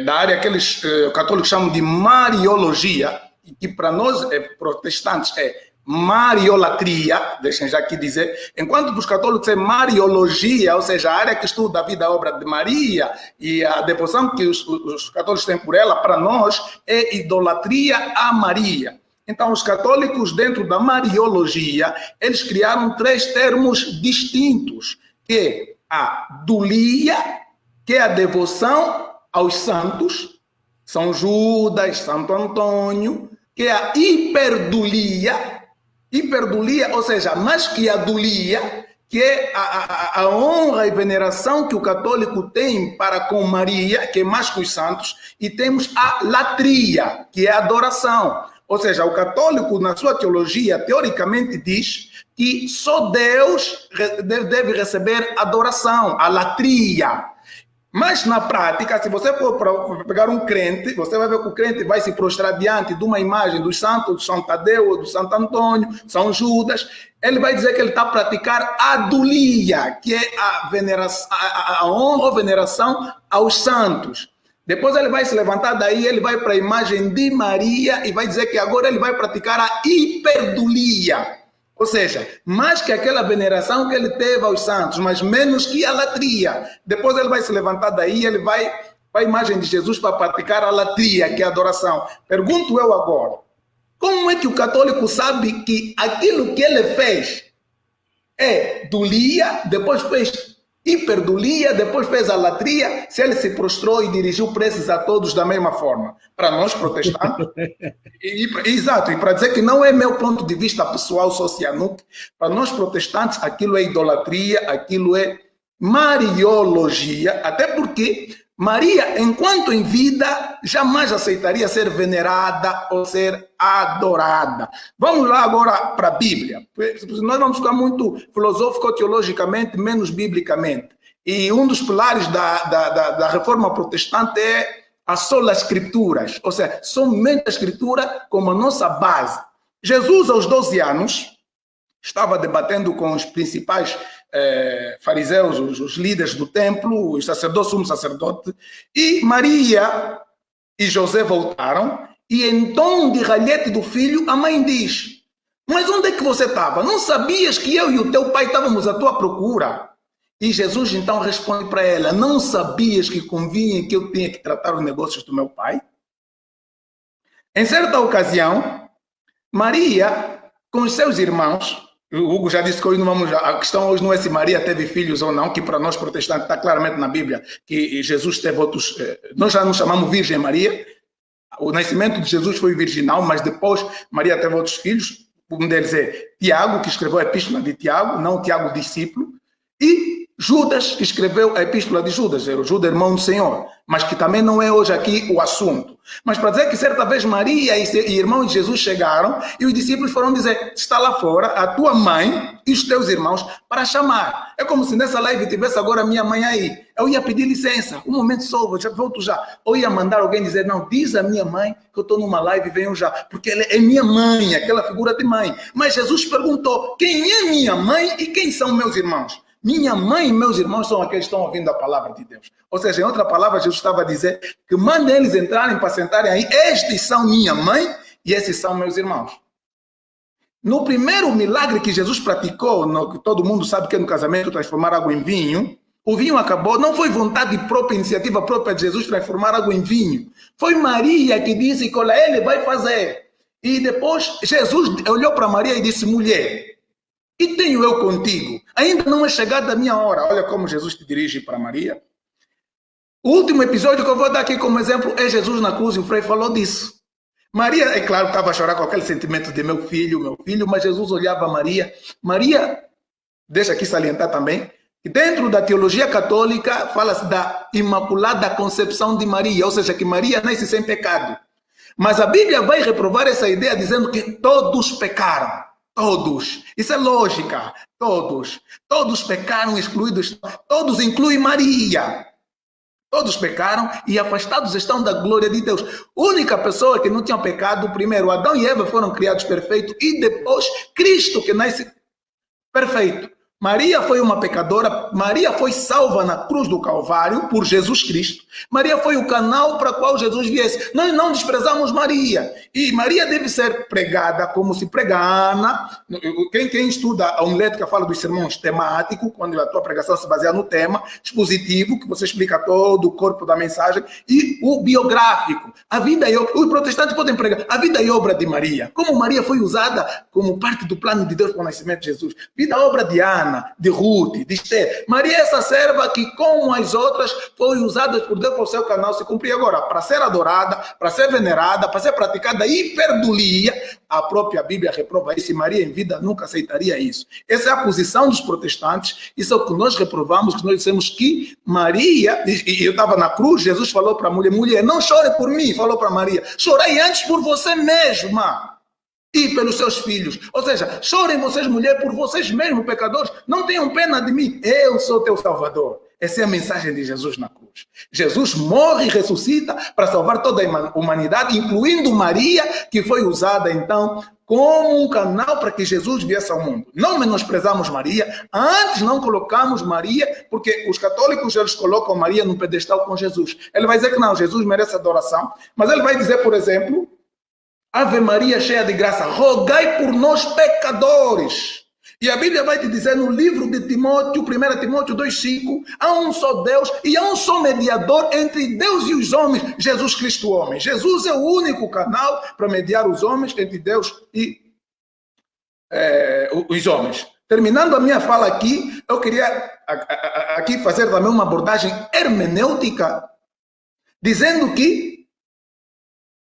da área que eles católicos chamam de mariologia, que para nós protestantes é mariolatria, deixem já aqui dizer, enquanto para os católicos é mariologia, ou seja, a área que estuda a vida e a obra de Maria e a devoção que os católicos têm por ela, para nós é idolatria a Maria. Então, os católicos, dentro da mariologia, eles criaram 3 termos distintos, que é a dulia, que é a devoção aos santos, São Judas, Santo Antônio, que é a hiperdulia, ou seja, mais que a dulia, que é a honra e veneração que o católico tem para com Maria, que é mais que os santos, e temos a latria, que é a adoração. Ou seja, o católico, na sua teologia, teoricamente diz que só Deus deve receber adoração, a latria. Mas na prática, se você for pegar um crente, você vai ver que o crente vai se prostrar diante de uma imagem dos santos, do São Tadeu, do Santo Antônio, São Judas. Ele vai dizer que ele está a praticar a dulia, que é a veneração, a honra ou veneração aos santos. Depois ele vai se levantar daí, ele vai para a imagem de Maria e vai dizer que agora ele vai praticar a hiperdulia. Ou seja, mais que aquela veneração que ele teve aos santos, mas menos que a latria. Depois ele vai se levantar daí, ele vai para a imagem de Jesus para praticar a latria, que é a adoração. Pergunto eu agora, como é que o católico sabe que aquilo que ele fez é dulia, depois fez hiperdulia, depois fez a latria, se ele se prostrou e dirigiu preces a todos da mesma forma? Para nós protestantes, exato, e para dizer que não é meu ponto de vista pessoal socianuc, para nós protestantes aquilo é idolatria, aquilo é mariologia, até porque Maria, enquanto em vida, jamais aceitaria ser venerada ou ser adorada. Vamos lá agora para a Bíblia. Nós vamos ficar muito filosófico-teologicamente, menos biblicamente. E um dos pilares da reforma protestante é a sola escrituras, ou seja, somente a escritura como a nossa base. Jesus, aos 12 anos, estava debatendo com os principais fariseus, os líderes do templo, os sacerdotes, sumo sacerdote, e Maria e José voltaram, e em tom de ralhete do filho, a mãe diz: mas onde é que você estava? Não sabias que eu e o teu pai estávamos à tua procura? E Jesus então responde para ela: não sabias que convinha que eu tinha que tratar os negócios do meu pai? Em certa ocasião, Maria, com os seus irmãos, o Hugo já disse que hoje não vamos. A questão hoje não é se Maria teve filhos ou não, que para nós protestantes está claramente na Bíblia que Jesus teve outros. Nós já nos chamamos Virgem Maria. O nascimento de Jesus foi virginal, mas depois Maria teve outros filhos. Um deles é Tiago, que escreveu a epístola de Tiago, não Tiago discípulo, e Judas, que escreveu a epístola de Judas, era o Judas, irmão do Senhor, mas que também não é hoje aqui o assunto. Mas para dizer que certa vez Maria e irmão de Jesus chegaram e os discípulos foram dizer: está lá fora a tua mãe e os teus irmãos para chamar. É como se nessa live tivesse agora a minha mãe aí. Eu ia pedir licença, um momento só, já volto já. Ou ia mandar alguém dizer: não, diz a minha mãe que eu estou numa live e venho já, porque ela é minha mãe, aquela figura de mãe. Mas Jesus perguntou: quem é minha mãe e quem são meus irmãos? Minha mãe e meus irmãos são aqueles que estão ouvindo a palavra de Deus. Ou seja, em outra palavra, Jesus estava a dizer que mandem eles entrarem para sentarem aí. Estes são minha mãe e esses são meus irmãos. No primeiro milagre que Jesus praticou, que todo mundo sabe que é no casamento transformar água em vinho, o vinho acabou. Não foi vontade própria, iniciativa própria de Jesus transformar água em vinho. Foi Maria que disse que olha, ele vai fazer. E depois Jesus olhou para Maria e disse: mulher, que tenho eu contigo? Ainda não é chegada a minha hora. Olha como Jesus te dirige para Maria. O último episódio que eu vou dar aqui como exemplo é Jesus na cruz, e o Frei falou disso. Maria, é claro, estava a chorar com aquele sentimento de meu filho, mas Jesus olhava Maria. Maria, deixa aqui salientar também, que dentro da teologia católica fala-se da Imaculada Concepção de Maria, ou seja, que Maria nasce sem pecado. Mas a Bíblia vai reprovar essa ideia dizendo que todos pecaram. Todos. Isso é lógica. Todos. Todos pecaram, excluídos. Todos incluem Maria. Todos pecaram e afastados estão da glória de Deus. A única pessoa que não tinha pecado, primeiro Adão e Eva foram criados perfeitos e depois Cristo que nasce perfeito. Maria foi uma pecadora, Maria foi salva na cruz do Calvário por Jesus Cristo. Maria foi o canal para o qual Jesus viesse. Nós não desprezamos Maria. E Maria deve ser pregada como se prega Ana. Quem estuda a homilética fala dos sermões temáticos, quando a tua pregação se baseia no tema, expositivo, que você explica todo o corpo da mensagem, e o biográfico. A vida e obra, os protestantes podem pregar a vida e obra de Maria. Como Maria foi usada como parte do plano de Deus para o nascimento de Jesus. Vida e obra de Ana, de Ruth, de Esther. Maria é essa serva que, como as outras, foi usada por Deus para o seu canal se cumprir agora, para ser adorada, para ser venerada, para ser praticada hiperdulia. A própria Bíblia reprova isso e Maria em vida nunca aceitaria isso. Essa é a posição dos protestantes, isso é o que nós reprovamos, que nós dissemos que Maria, e eu estava na cruz, Jesus falou para a mulher: mulher, não chore por mim, falou para Maria, chorei antes por você mesma e pelos seus filhos. Ou seja, chorem vocês, mulher, por vocês mesmos, pecadores. Não tenham pena de mim. Eu sou teu Salvador. Essa é a mensagem de Jesus na cruz. Jesus morre e ressuscita para salvar toda a humanidade, incluindo Maria, que foi usada, então, como um canal para que Jesus viesse ao mundo. Não menosprezamos Maria. Antes não colocamos Maria, porque os católicos, eles colocam Maria no pedestal com Jesus. Ele vai dizer que não, Jesus merece adoração. Mas ele vai dizer, por exemplo, Ave Maria cheia de graça, rogai por nós pecadores. E a Bíblia vai te dizer no livro de Timóteo, 1 Timóteo 2,5, há um só Deus e há um só mediador entre Deus e os homens, Jesus Cristo homem. Jesus é o único canal para mediar os homens entre Deus e os homens. Terminando a minha fala aqui, eu queria aqui fazer também uma abordagem hermenêutica, dizendo que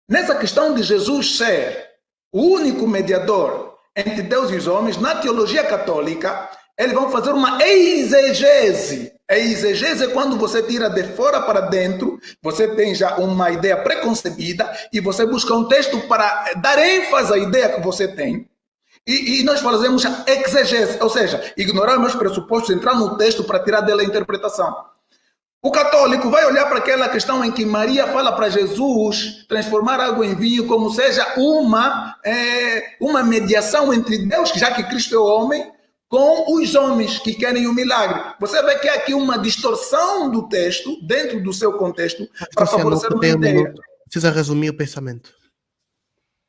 nessa questão de Jesus ser o único mediador entre Deus e os homens, na teologia católica, eles vão fazer uma exegese. A exegese é quando você tira de fora para dentro, você tem já uma ideia preconcebida e você busca um texto para dar ênfase à ideia que você tem. E nós fazemos a exegese, ou seja, ignorar os pressupostos, entrar no texto para tirar dela a interpretação. O católico vai olhar para aquela questão em que Maria fala para Jesus transformar água em vinho como seja uma mediação entre Deus, já que Cristo é o homem, com os homens que querem o milagre. Você vê que há aqui uma distorção do texto dentro do seu contexto para favorecer uma ideia. Precisa resumir o pensamento.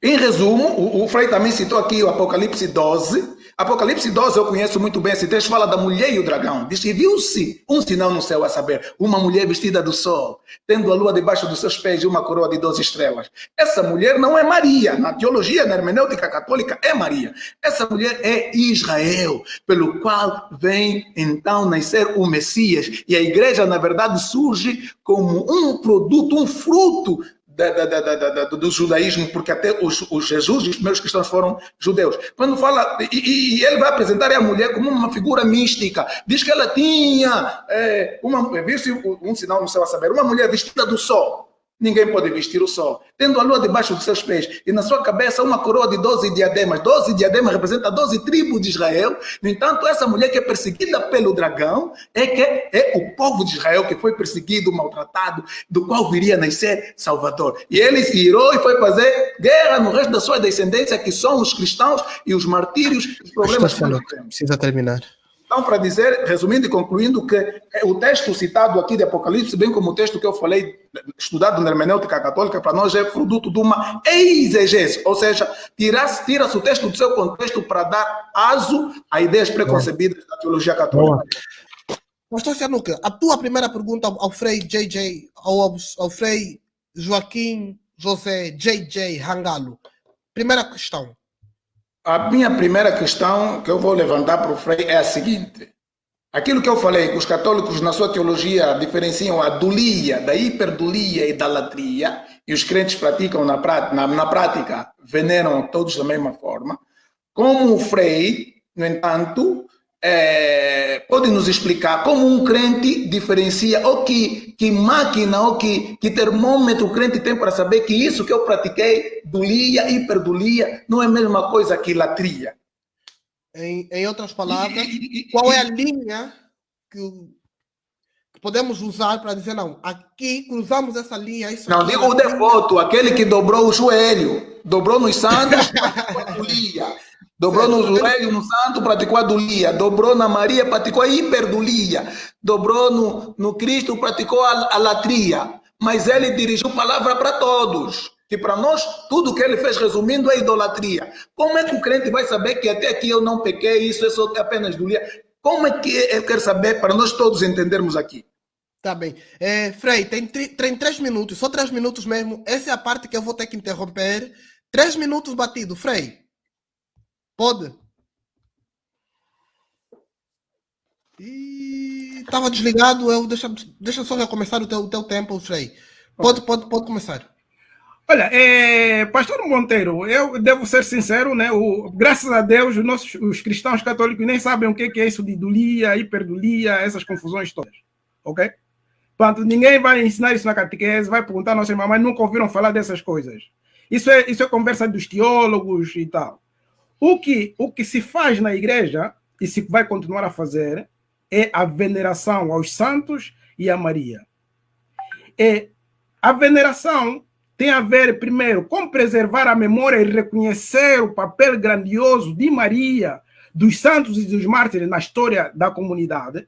Em resumo, o Frei também citou aqui o Apocalipse 12. Apocalipse 12, eu conheço muito bem esse texto, fala da mulher e o dragão. Diz que viu-se um sinal no céu, a saber, uma mulher vestida do sol, tendo a lua debaixo dos seus pés e uma coroa de 12 estrelas. Essa mulher não é Maria. Na teologia, na hermenêutica católica, é Maria. Essa mulher é Israel, pelo qual vem então nascer o Messias. E a igreja, na verdade, surge como um produto, um fruto do judaísmo, porque até os Jesus e os primeiros cristãos foram judeus. Quando fala, e ele vai apresentar a mulher como uma figura mística, diz que ela tinha viu-se um sinal no céu, a saber, uma mulher vestida do sol. Ninguém pode vestir o sol. Tendo a lua debaixo dos seus pés e na sua cabeça uma coroa de 12 diademas. 12 diademas representa 12 tribos de Israel. No entanto, essa mulher que é perseguida pelo dragão é o povo de Israel que foi perseguido, maltratado, do qual viria a nascer Salvador. E ele se irou e foi fazer guerra no resto da sua descendência, que são os cristãos e os martírios. Os problemas que nós temos. Precisa terminar. Então, para dizer, resumindo e concluindo, que o texto citado aqui de Apocalipse, bem como o texto que eu falei, estudado na hermenêutica católica, para nós é fruto de uma exegese, ou seja, tira-se o texto do seu contexto para dar aso a ideias preconcebidas da teologia católica. Pastor Sianuka, a tua primeira pergunta ao Frei JJ, ao Frei Joaquim José JJ Rangalo. Primeira questão. A minha primeira questão que eu vou levantar para o Frei é a seguinte. Aquilo que eu falei, que os católicos na sua teologia diferenciam a dulia, da hiperdulia e da latria, e os crentes praticam na prática, veneram todos da mesma forma. Como o Frei, no entanto, pode nos explicar como um crente diferencia, ou que máquina, ou que termômetro o crente tem para saber que isso que eu pratiquei, dulia, hiperdulia, não é a mesma coisa que latria. Em outras palavras, qual é a linha que podemos usar para dizer, não, aqui cruzamos essa linha. Isso não, digo o devoto, aquele que dobrou o joelho, dobrou nos santos, praticou a dulia. Dobrou no joelho no santo, praticou a dulia. Dobrou na Maria, praticou a hiperdulia. Dobrou no Cristo, praticou a latria. Mas ele dirigiu palavra para todos. Que para nós, tudo que ele fez, resumindo, é idolatria. Como é que o crente vai saber que até aqui eu não pequei, isso é só apenas dulia? Como é que ele quer saber para nós todos entendermos aqui? Tá bem. Frei, tem 3 minutos, só 3 minutos mesmo. Essa é a parte que eu vou ter que interromper. 3 minutos batido, Frei. Pode? Estava desligado, deixa só recomeçar o teu tempo, Frei. Pode começar. Olha, Pastor Monteiro, eu devo ser sincero, né? Graças a Deus, os cristãos católicos nem sabem o que é isso de dulia, hiperdulia, essas confusões todas, ok? Portanto, ninguém vai ensinar isso na catequese, vai perguntar a nossa irmã, mas nunca ouviram falar dessas coisas. Isso é conversa dos teólogos e tal. O que se faz na igreja, e se vai continuar a fazer, é a veneração aos santos e a Maria. A veneração tem a ver, primeiro, com preservar a memória e reconhecer o papel grandioso de Maria, dos santos e dos mártires na história da comunidade.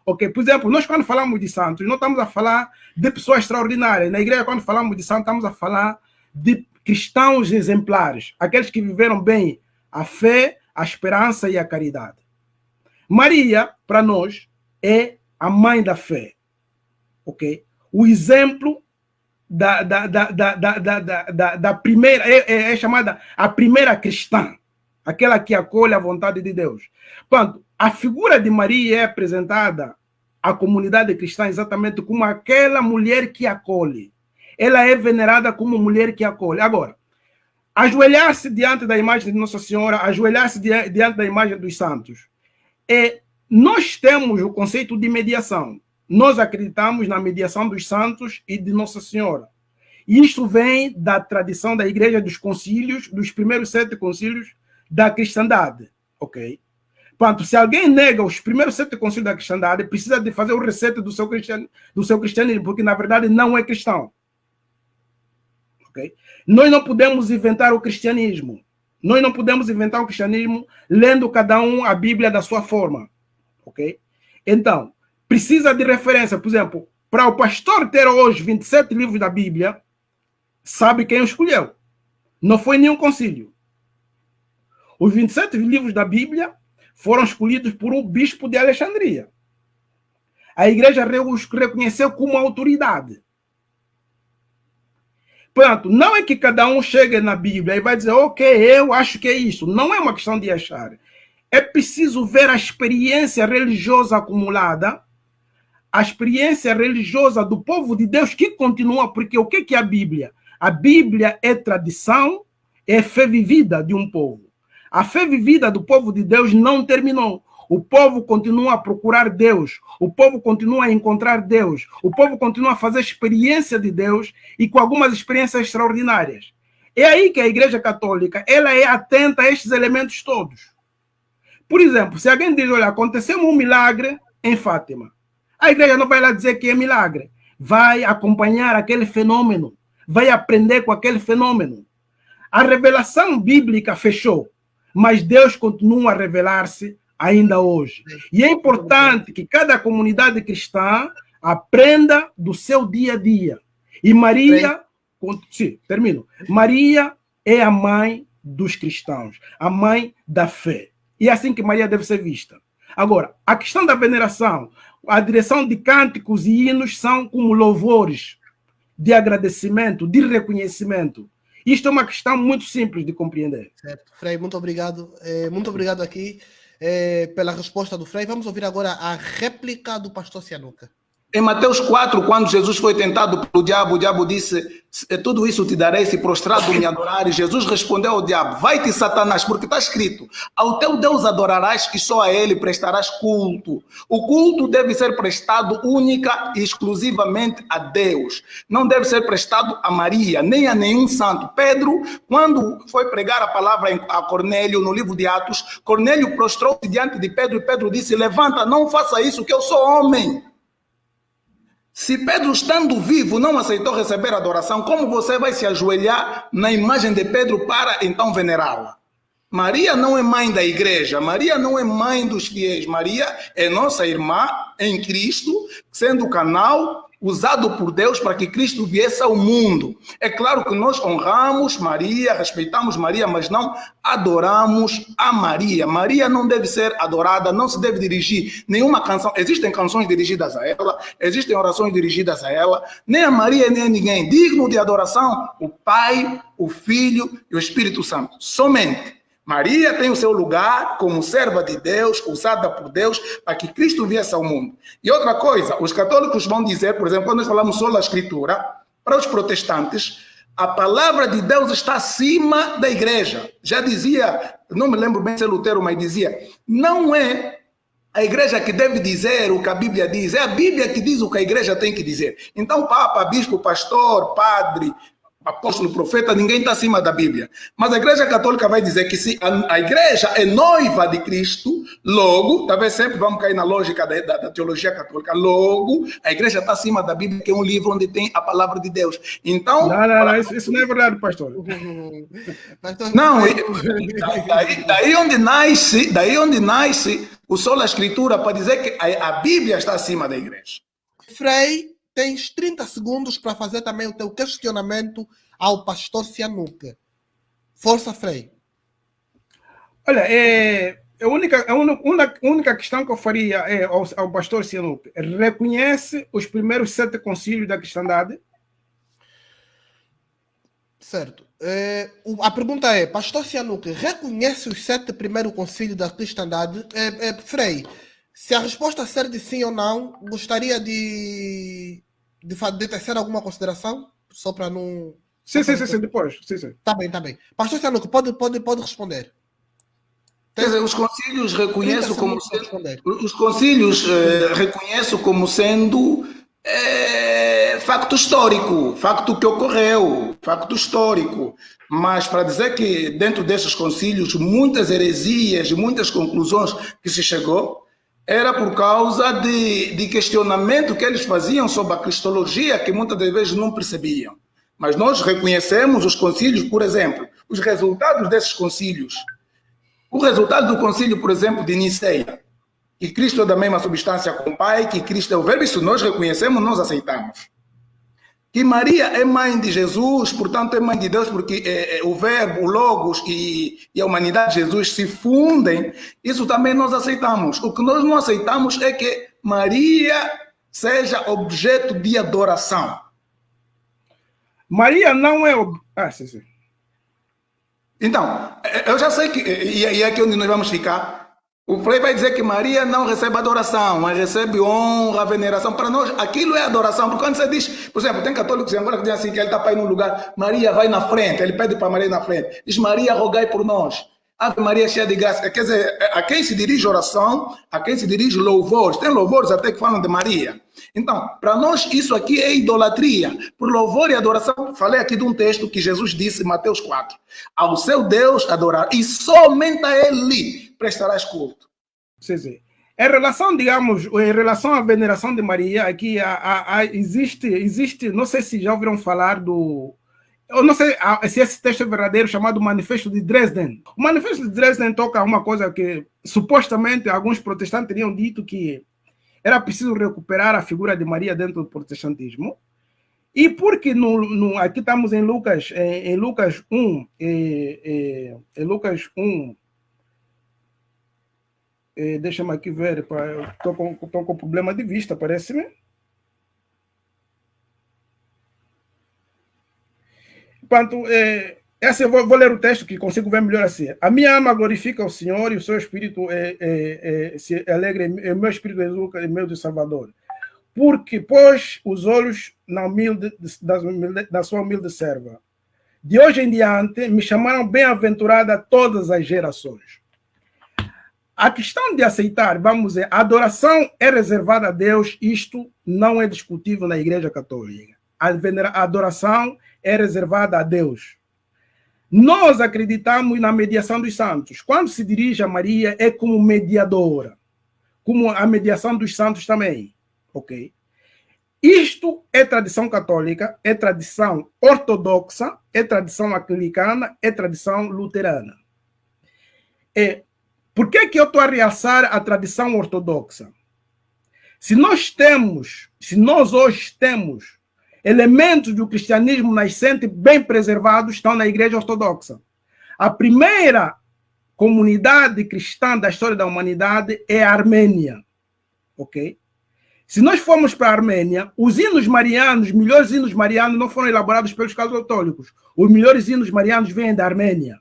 Okay? Por exemplo, nós quando falamos de santos, não estamos a falar de pessoas extraordinárias. Na igreja, quando falamos de santos, estamos a falar de cristãos exemplares, aqueles que viveram bem a fé, a esperança e a caridade. Maria, para nós, é a mãe da fé. Ok? O exemplo da primeira, é chamada a primeira cristã, aquela que acolhe a vontade de Deus. Portanto, a figura de Maria é apresentada à comunidade cristã exatamente como aquela mulher que acolhe. Ela é venerada como mulher que acolhe. Agora, ajoelhar-se diante da imagem de Nossa Senhora, ajoelhar-se diante da imagem dos santos, nós temos o conceito de mediação. Nós acreditamos na mediação dos santos e de Nossa Senhora. E isto vem da tradição da Igreja dos concílios, dos primeiros 7 concílios da cristandade. Ok? Portanto, se alguém nega os primeiros 7 concílios da cristandade, precisa de fazer o reset do seu cristianismo, porque na verdade não é cristão. Okay? Nós não podemos inventar o cristianismo. Nós não podemos inventar o cristianismo lendo cada um a Bíblia da sua forma. Ok? Então, precisa de referência. Por exemplo, para o pastor ter hoje 27 livros da Bíblia, sabe quem o escolheu. Não foi nenhum concílio. Os 27 livros da Bíblia foram escolhidos por um bispo de Alexandria. A igreja os reconheceu como autoridade. Portanto, não é que cada um chegue na Bíblia e vai dizer, ok, eu acho que é isso. Não é uma questão de achar. É preciso ver a experiência religiosa acumulada, a experiência religiosa do povo de Deus que continua, porque o que é a Bíblia? A Bíblia é tradição, é fé vivida de um povo. A fé vivida do povo de Deus não terminou. O povo continua a procurar Deus. O povo continua a encontrar Deus. O povo continua a fazer experiência de Deus e com algumas experiências extraordinárias. É aí que a Igreja Católica ela é atenta a estes elementos todos. Por exemplo, se alguém diz, olha, aconteceu um milagre em Fátima, a Igreja não vai lá dizer que é milagre. Vai acompanhar aquele fenômeno. Vai aprender com aquele fenômeno. A revelação bíblica fechou, mas Deus continua a revelar-se ainda hoje. E é importante que cada comunidade cristã aprenda do seu dia a dia. E Maria, sim, termino. Maria é a mãe dos cristãos, a mãe da fé. E é assim que Maria deve ser vista. Agora, a questão da veneração, a direção de cânticos e hinos são como louvores de agradecimento, de reconhecimento. Isto é uma questão muito simples de compreender. Certo. Frei, muito obrigado. Muito obrigado aqui pela resposta do Frei. Vamos ouvir agora a réplica do pastor Cianuca. Em Mateus 4, quando Jesus foi tentado pelo diabo, o diabo disse, tudo isso te darei se prostrado me adorares. Jesus respondeu ao diabo, vai-te Satanás, porque está escrito, ao teu Deus adorarás e só a ele prestarás culto. O culto deve ser prestado única e exclusivamente a Deus. Não deve ser prestado a Maria, nem a nenhum santo. Pedro, quando foi pregar a palavra a Cornélio, no livro de Atos, Cornélio prostrou-se diante de Pedro e Pedro disse, levanta, não faça isso, que eu sou homem. Se Pedro, estando vivo, não aceitou receber adoração, como você vai se ajoelhar na imagem de Pedro para então venerá-la? Maria não é mãe da igreja, Maria não é mãe dos fiéis, Maria é nossa irmã em Cristo, sendo o canal usado por Deus para que Cristo viesse ao mundo. É claro que nós honramos Maria, respeitamos Maria, mas não adoramos a Maria. Maria não deve ser adorada, não se deve dirigir nenhuma canção. Existem canções dirigidas a ela, existem orações dirigidas a ela, nem a Maria, nem a ninguém. Digno de adoração, o Pai, o Filho e o Espírito Santo. Somente. Maria tem o seu lugar como serva de Deus, usada por Deus, para que Cristo viesse ao mundo. E outra coisa, os católicos vão dizer, por exemplo, quando nós falamos só da Escritura, para os protestantes, a palavra de Deus está acima da igreja. Já dizia, não me lembro bem se é Lutero, mas dizia, não é a igreja que deve dizer o que a Bíblia diz, é a Bíblia que diz o que a igreja tem que dizer. Então, Papa, Bispo, Pastor, Padre, apóstolo, profeta, ninguém está acima da Bíblia. Mas a Igreja Católica vai dizer que se a Igreja é noiva de Cristo, logo, talvez sempre vamos cair na lógica da teologia católica, logo, a Igreja está acima da Bíblia, que é um livro onde tem a palavra de Deus. Então... Não, isso não é verdade, pastor. Não, daí onde nasce o sola Escritura para dizer que a Bíblia está acima da Igreja. Frei, tens 30 segundos para fazer também o teu questionamento ao pastor Cianuca. Força, Frei. Olha, a única questão que eu faria ao pastor Sihanouk, reconhece os primeiros 7 concílios da cristandade? Certo. A pergunta é, pastor Sihanouk reconhece os 7 primeiros concílios da cristandade? Frei, se a resposta ser de sim ou não, gostaria de tecer alguma consideração? Só para não... Sim, depois. Sim. Tá bem. Pastor Sihanouk, pode responder. Quer dizer, os concílios reconhecem como sendo facto histórico, facto que ocorreu, facto histórico. Mas para dizer que dentro desses concílios muitas heresias e muitas conclusões que se chegou era por causa de questionamento que eles faziam sobre a cristologia que muitas das vezes não percebiam. Mas nós reconhecemos os concílios, por exemplo, os resultados desses concílios. O resultado do concílio, por exemplo, de Niceia, que Cristo é da mesma substância com o Pai, que Cristo é o Verbo, isso nós reconhecemos, nós aceitamos. Que Maria é mãe de Jesus, portanto é mãe de Deus, porque o Verbo, o Logos e a humanidade de Jesus se fundem, isso também nós aceitamos. O que nós não aceitamos é que Maria seja objeto de adoração. Maria não é... sim. Então, eu já sei que, e é aqui onde nós vamos ficar, o Frei vai dizer que Maria não recebe adoração, mas recebe honra, veneração. Para nós, aquilo é adoração, porque quando você diz, por exemplo, tem católicos agora que dizem assim, que ele está para ir num lugar, Maria vai na frente, ele pede para Maria ir na frente, diz Maria, rogai por nós. Ave Maria cheia de graça. Quer dizer, a quem se dirige oração, a quem se dirige louvores. Tem louvores até que falam de Maria. Então, para nós, isso aqui é idolatria. Por louvor e adoração, falei aqui de um texto que Jesus disse em Mateus 4. Ao seu Deus adorar, e somente a Ele prestarás culto. Sim. Em relação, digamos, em relação à veneração de Maria, aqui existe, não sei se já ouviram falar do... Eu não sei se esse texto é verdadeiro, chamado Manifesto de Dresden. O Manifesto de Dresden toca uma coisa que, supostamente, alguns protestantes teriam dito que era preciso recuperar a figura de Maria dentro do protestantismo. E porque aqui estamos em Lucas 1, deixa-me aqui ver, estou com problema de vista, parece-me. Portanto, eu vou ler o texto que consigo ver melhor assim. A minha alma glorifica o Senhor e o seu espírito se alegra, e o meu espírito exulta em meio do Salvador. Porque pôs os olhos da sua humilde serva. De hoje em diante me chamaram bem-aventurada todas as gerações. A questão de aceitar, vamos dizer, a adoração é reservada a Deus, isto não é discutível na Igreja Católica. A adoração é reservada a Deus. Nós acreditamos na mediação dos santos. Quando se dirige a Maria, é como mediadora, como a mediação dos santos também. Ok? Isto é tradição católica, é tradição ortodoxa, é tradição anglicana, é tradição luterana. Por que eu estou a realçar a tradição ortodoxa? Se nós hoje temos elementos do cristianismo nascente bem preservados, estão na Igreja Ortodoxa. A primeira comunidade cristã da história da humanidade é a Armênia. Ok? Se nós formos para a Armênia, os hinos marianos, os melhores hinos marianos não foram elaborados pelos católicos. Os melhores hinos marianos vêm da Armênia.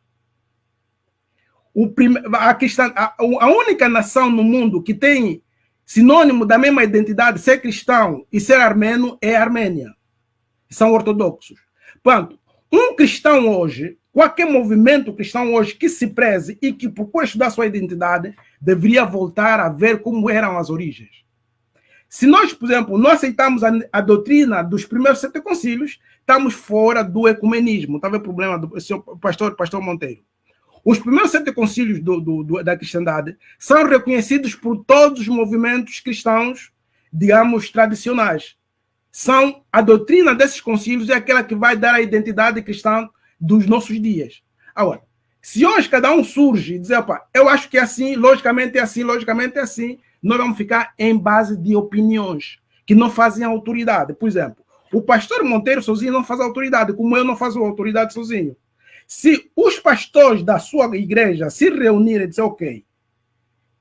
A única nação no mundo que tem sinônimo da mesma identidade, ser cristão e ser armênio, é a Armênia. São ortodoxos. Portanto, um cristão hoje, qualquer movimento cristão hoje que se preze e que procure estudar sua identidade, deveria voltar a ver como eram as origens. Se nós, por exemplo, não aceitamos a doutrina dos primeiros 7 concílios, estamos fora do ecumenismo. Estava o problema do pastor Monteiro. Os primeiros 7 concílios da cristandade são reconhecidos por todos os movimentos cristãos, digamos, tradicionais. A doutrina desses concílios é aquela que vai dar a identidade cristã dos nossos dias. Agora, se hoje cada um surge e dizer, eu acho que é assim, logicamente é assim, nós vamos ficar em base de opiniões que não fazem autoridade. Por exemplo, o pastor Monteiro sozinho não faz autoridade, como eu não faço autoridade sozinho. Se os pastores da sua igreja se reunirem e dizer, ok,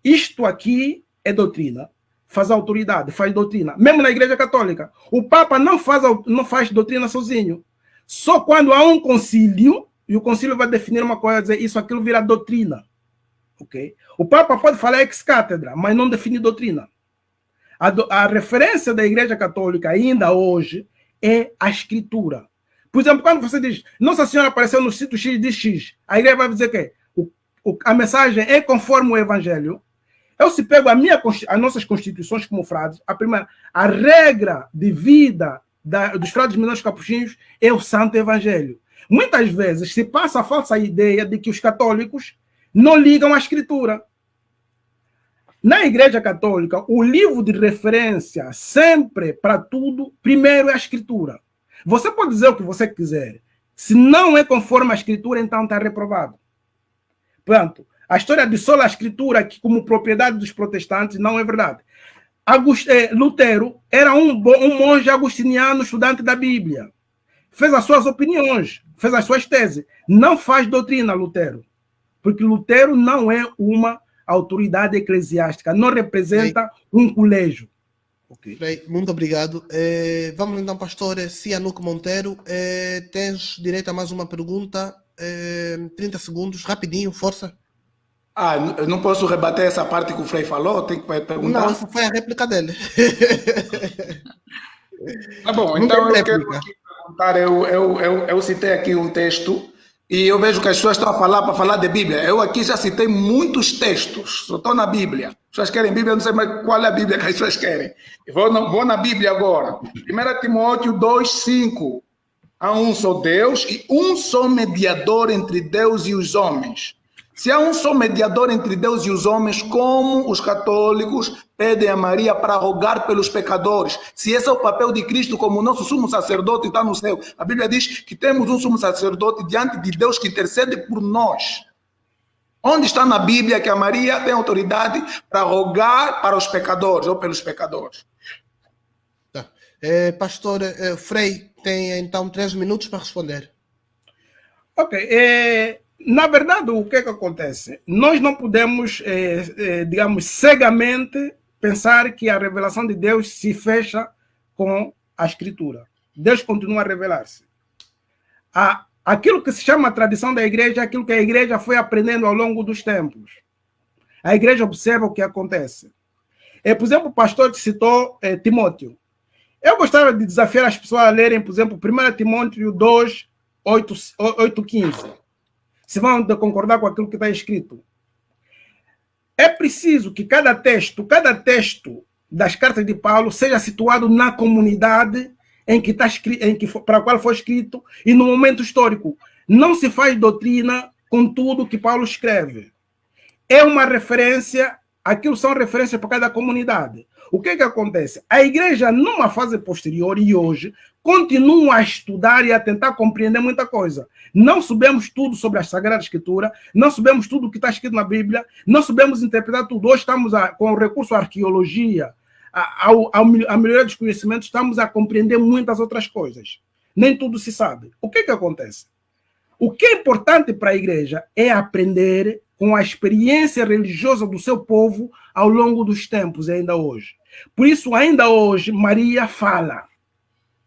isto aqui é doutrina, faz autoridade, faz doutrina. Mesmo na igreja católica, o Papa não faz doutrina sozinho. Só quando há um concílio, e o concílio vai definir uma coisa, dizer isso, aquilo vira doutrina. Okay? O Papa pode falar ex-cátedra, mas não define doutrina. A referência da igreja católica ainda hoje é a escritura. Por exemplo, quando você diz, Nossa Senhora apareceu no sítio X de X, a igreja vai dizer que a mensagem é conforme o evangelho. Eu se pego as nossas constituições como frades, a regra de vida dos frades menores capuchinhos é o Santo Evangelho. Muitas vezes se passa a falsa ideia de que os católicos não ligam à escritura. Na Igreja Católica, o livro de referência sempre para tudo, primeiro é a escritura. Você pode dizer o que você quiser. Se não é conforme a escritura, então está reprovado. Portanto, a história de sola escritura, que como propriedade dos protestantes, não é verdade. Lutero era um monge agostiniano, estudante da Bíblia. Fez as suas opiniões, fez as suas teses. Não faz doutrina, Lutero. Porque Lutero não é uma autoridade eclesiástica, não representa um colégio. Okay. Muito obrigado. Vamos então, pastor Cianuco Monteiro. Tens direito a mais uma pergunta. 30 segundos, rapidinho, força. Eu não posso rebater essa parte que o Frei falou? Tem que perguntar. Não, essa foi a réplica dele. Tá bom, então eu quero aqui perguntar. Eu citei aqui um texto e eu vejo que as pessoas estão a falar para falar de Bíblia. Eu aqui já citei muitos textos, só estou na Bíblia. As pessoas querem Bíblia, eu não sei mais qual é a Bíblia que as pessoas querem. Vou na Bíblia agora. 1 Timóteo 2,5. Há um só Deus e um só mediador entre Deus e os homens. Se há um só mediador entre Deus e os homens, como os católicos pedem a Maria para rogar pelos pecadores? Se esse é o papel de Cristo como nosso sumo sacerdote está no céu. A Bíblia diz que temos um sumo sacerdote diante de Deus que intercede por nós. Onde está na Bíblia que a Maria tem autoridade para rogar para os pecadores ou pelos pecadores? Tá. Pastor Frei, tem então 3 minutos para responder. Ok. Na verdade, o que é que acontece? Nós não podemos, digamos, cegamente pensar que a revelação de Deus se fecha com a Escritura. Deus continua a revelar-se. Aquilo que se chama a tradição da igreja é aquilo que a igreja foi aprendendo ao longo dos tempos. A igreja observa o que acontece. Por exemplo, o pastor citou Timóteo. Eu gostaria de desafiar as pessoas a lerem, por exemplo, 1 Timóteo 2, 8, 15. Se vão concordar com aquilo que está escrito. É preciso que cada texto das cartas de Paulo seja situado na comunidade para a qual foi escrito e no momento histórico. Não se faz doutrina com tudo que Paulo escreve. É uma referência, aquilo são referências para cada comunidade. O que é que acontece? A igreja, numa fase posterior e hoje, continua a estudar e a tentar compreender muita coisa. Não sabemos tudo sobre a Sagrada Escritura, não sabemos tudo o que está escrito na Bíblia, não sabemos interpretar tudo. Hoje estamos, com o recurso à arqueologia, a melhoria dos conhecimentos, estamos a compreender muitas outras coisas. Nem tudo se sabe. O que é que acontece? O que é importante para a igreja é aprender com a experiência religiosa do seu povo ao longo dos tempos, ainda hoje. Por isso, ainda hoje, Maria fala.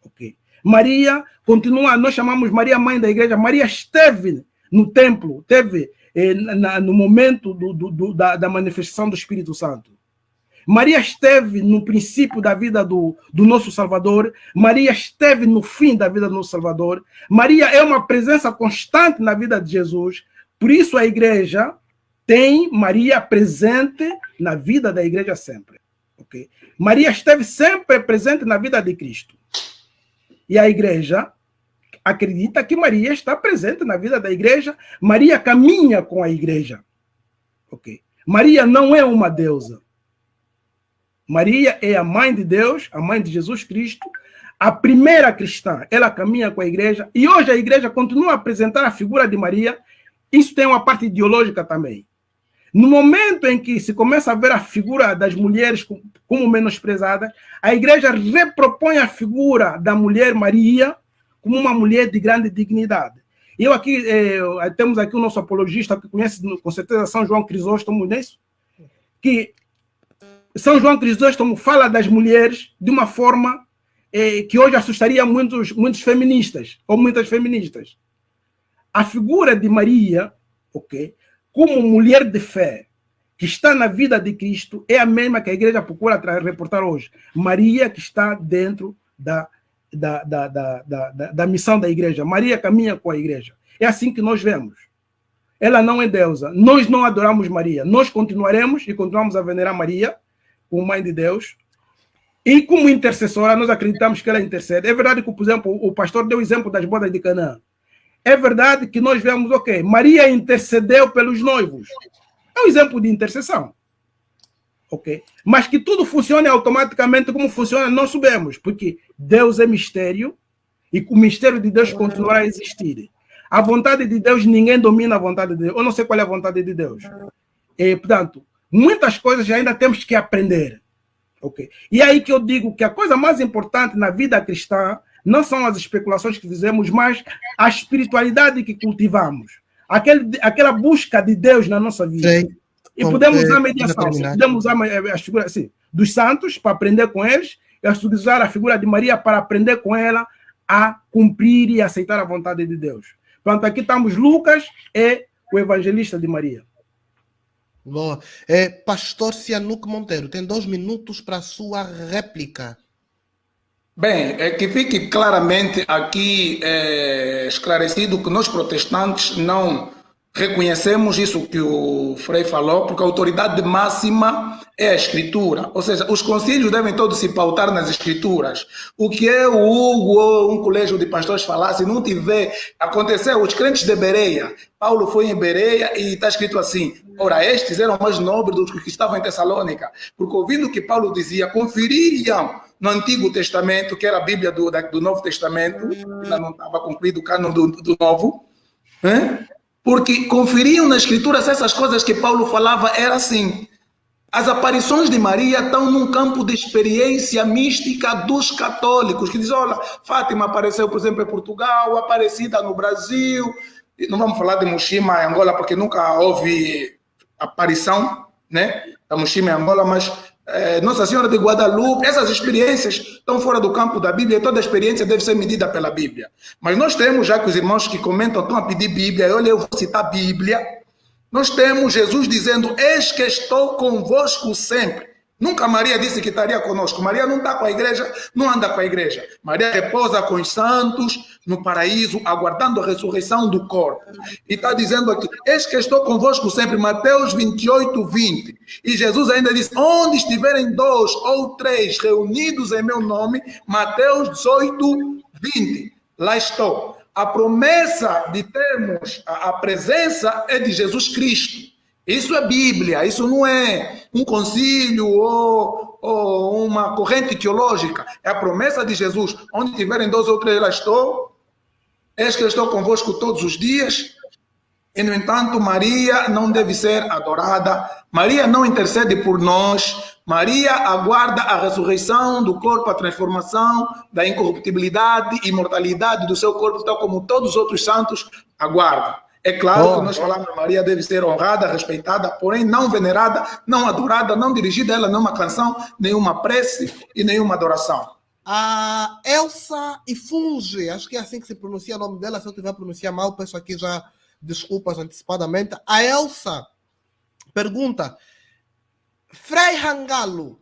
Okay. Maria continua, nós chamamos Maria mãe da igreja. Maria esteve no templo, esteve no momento da manifestação do Espírito Santo. Maria esteve no princípio da vida do nosso Salvador. Maria esteve no fim da vida do nosso Salvador. Maria é uma presença constante na vida de Jesus. Por isso a igreja tem Maria presente na vida da igreja sempre. Okay? Maria esteve sempre presente na vida de Cristo. E a igreja acredita que Maria está presente na vida da igreja. Maria caminha com a igreja. Okay? Maria não é uma deusa. Maria é a mãe de Deus, a mãe de Jesus Cristo, a primeira cristã. Ela caminha com a igreja e hoje a igreja continua a apresentar a figura de Maria. Isso tem uma parte ideológica também. No momento em que se começa a ver a figura das mulheres como menosprezada, a igreja repropõe a figura da mulher Maria como uma mulher de grande dignidade. Eu aqui, temos aqui o nosso apologista que conhece com certeza São João Crisóstomo, não é isso? Que São João Crisóstomo fala das mulheres de uma forma que hoje assustaria muitos feministas, ou muitas feministas. A figura de Maria, okay, como mulher de fé, que está na vida de Cristo, é a mesma que a igreja procura reportar hoje. Maria que está dentro da missão da igreja. Maria caminha com a igreja. É assim que nós vemos. Ela não é deusa. Nós não adoramos Maria. Nós continuaremos e continuamos a venerar Maria como mãe de Deus. E como intercessora, nós acreditamos que ela intercede. É verdade que, por exemplo, o pastor deu o exemplo das bodas de Canaã. É verdade que nós vemos, ok, Maria intercedeu pelos noivos. É um exemplo de intercessão. Ok? Mas que tudo funcione automaticamente como funciona, não sabemos. Porque Deus é mistério e o mistério de Deus continuará a existir. A vontade de Deus, ninguém domina a vontade de Deus. Eu não sei qual é a vontade de Deus. Portanto, muitas coisas ainda temos que aprender. Okay. E aí que eu digo que a coisa mais importante na vida cristã não são as especulações que fizemos, mas a espiritualidade que cultivamos. Aquela busca de Deus na nossa vida. Sim. E podemos usar a mediação, podemos usar as figuras assim, dos santos para aprender com eles, e usar a figura de Maria para aprender com ela a cumprir e aceitar a vontade de Deus. Portanto, aqui estamos Lucas e o evangelista de Maria. Boa. Pastor Cianuque Monteiro, tem 2 minutos para a sua réplica. Bem, é que fique claramente aqui esclarecido que nós protestantes não reconhecemos isso que o Frei falou, porque a autoridade máxima é a Escritura. Ou seja, os concílios devem todos se pautar nas Escrituras. O que o Hugo ou um colégio de pastores falasse, não tiver... Aconteceu, os crentes de Bereia, Paulo foi em Bereia e está escrito assim, ora, estes eram mais nobres do que estavam em Tessalônica, porque ouvindo o que Paulo dizia, conferiam no Antigo Testamento, que era a Bíblia do Novo Testamento, ainda não estava concluído o cânon do Novo, porque conferiam na Escritura se essas coisas que Paulo falava era assim. As aparições de Maria estão num campo de experiência mística dos católicos, que dizem, olha, Fátima apareceu, por exemplo, em Portugal, Aparecida no Brasil, não vamos falar de Moshima em Angola, porque nunca houve aparição, né, da Moshima em Angola, mas Nossa Senhora de Guadalupe, essas experiências estão fora do campo da Bíblia, e toda experiência deve ser medida pela Bíblia. Mas nós temos, já que os irmãos que comentam estão a pedir Bíblia, eu vou citar a Bíblia, nós temos Jesus dizendo, eis que estou convosco sempre. Nunca Maria disse que estaria conosco. Maria não está com a igreja, não anda com a igreja. Maria repousa com os santos no paraíso, aguardando a ressurreição do corpo. E está dizendo aqui, eis que estou convosco sempre, Mateus 28, 20. E Jesus ainda diz, onde estiverem 2 ou 3 reunidos em meu nome, Mateus 18, 20. Lá estou. A promessa de termos a presença é de Jesus Cristo. Isso é Bíblia, isso não é um concílio ou uma corrente teológica. É a promessa de Jesus. Onde tiverem 2 ou 3, lá estou. Eis que eu estou convosco todos os dias. E, no entanto, Maria não deve ser adorada. Maria não intercede por nós. Maria aguarda a ressurreição do corpo, a transformação da incorruptibilidade e imortalidade do seu corpo, tal como todos os outros santos aguardam. É claro que nós falamos que Maria deve ser honrada, respeitada, porém não venerada, não adorada, não dirigida a ela nenhuma canção, nenhuma prece e nenhuma adoração. A Elsa Ifunge, acho que é assim que se pronuncia o nome dela, se eu estiver a pronunciar mal, peço aqui já desculpas antecipadamente. A Elsa pergunta, Frei Hangalo,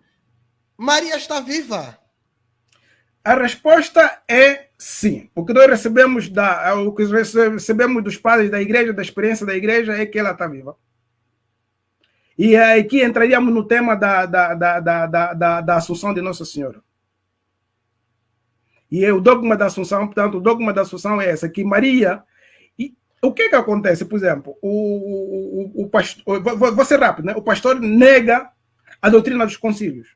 Maria está viva? A resposta é sim. O que nós recebemos dos padres da igreja, da experiência da igreja, é que ela está viva. E aqui entraríamos no tema da Assunção de Nossa Senhora. E o dogma da Assunção, portanto, o dogma da Assunção é essa, que Maria... E o que acontece? Por exemplo, o pastor... Vou ser rápido, né? O pastor nega a doutrina dos concílios.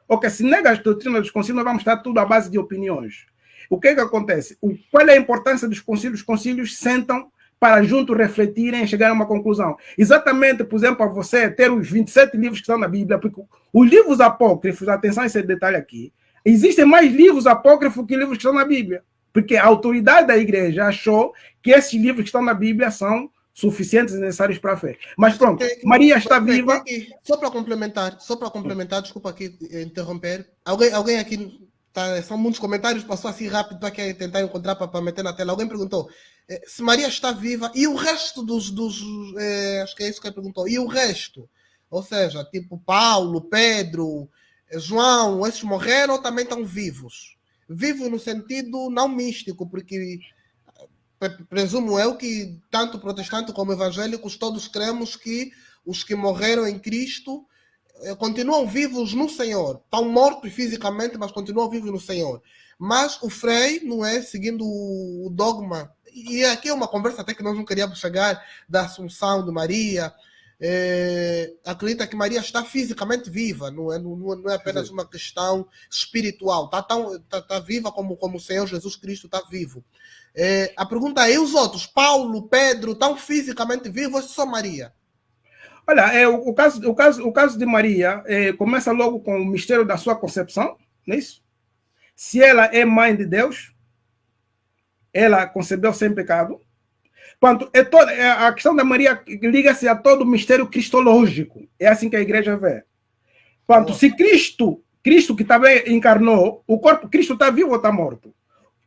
Ok, se nega a doutrina dos concílios, nós vamos estar tudo à base de opiniões. O que acontece? Qual é a importância dos concílios? Os concílios sentam para juntos refletirem e chegar a uma conclusão. Exatamente, por exemplo, a você ter os 27 livros que estão na Bíblia, porque os livros apócrifos, atenção a esse detalhe aqui, existem mais livros apócrifos que livros que estão na Bíblia. Porque a autoridade da igreja achou que esses livros que estão na Bíblia são suficientes e necessários para a fé. Mas pronto, Maria está viva. Só para complementar, desculpa aqui interromper. Alguém aqui, são muitos comentários, passou assim rápido para quem tentar encontrar para meter na tela. Alguém perguntou se Maria está viva e o resto acho que é isso que ele perguntou. E o resto? Ou seja, tipo Paulo, Pedro, João, esses morreram ou também estão vivos? Vivo no sentido não místico, porque presumo eu que tanto protestante como evangélicos todos cremos que os que morreram em Cristo continuam vivos no Senhor. Estão mortos fisicamente, mas continuam vivos no Senhor. Mas o Frei, não é, seguindo o dogma, e aqui é uma conversa até que nós não queríamos chegar, da Assunção de Maria, acredita que Maria está fisicamente viva, não é apenas uma questão espiritual, está viva como o Senhor Jesus Cristo está vivo. A pergunta é, e os outros, Paulo, Pedro, estão fisicamente vivos ou só Maria? Olha, o caso de Maria começa logo com o mistério da sua concepção, não é isso? Se ela é mãe de Deus, ela concebeu sem pecado. Portanto, a questão da Maria liga-se a todo o mistério cristológico. É assim que a igreja vê. Portanto, se Cristo que também encarnou, o corpo, Cristo está vivo ou está morto?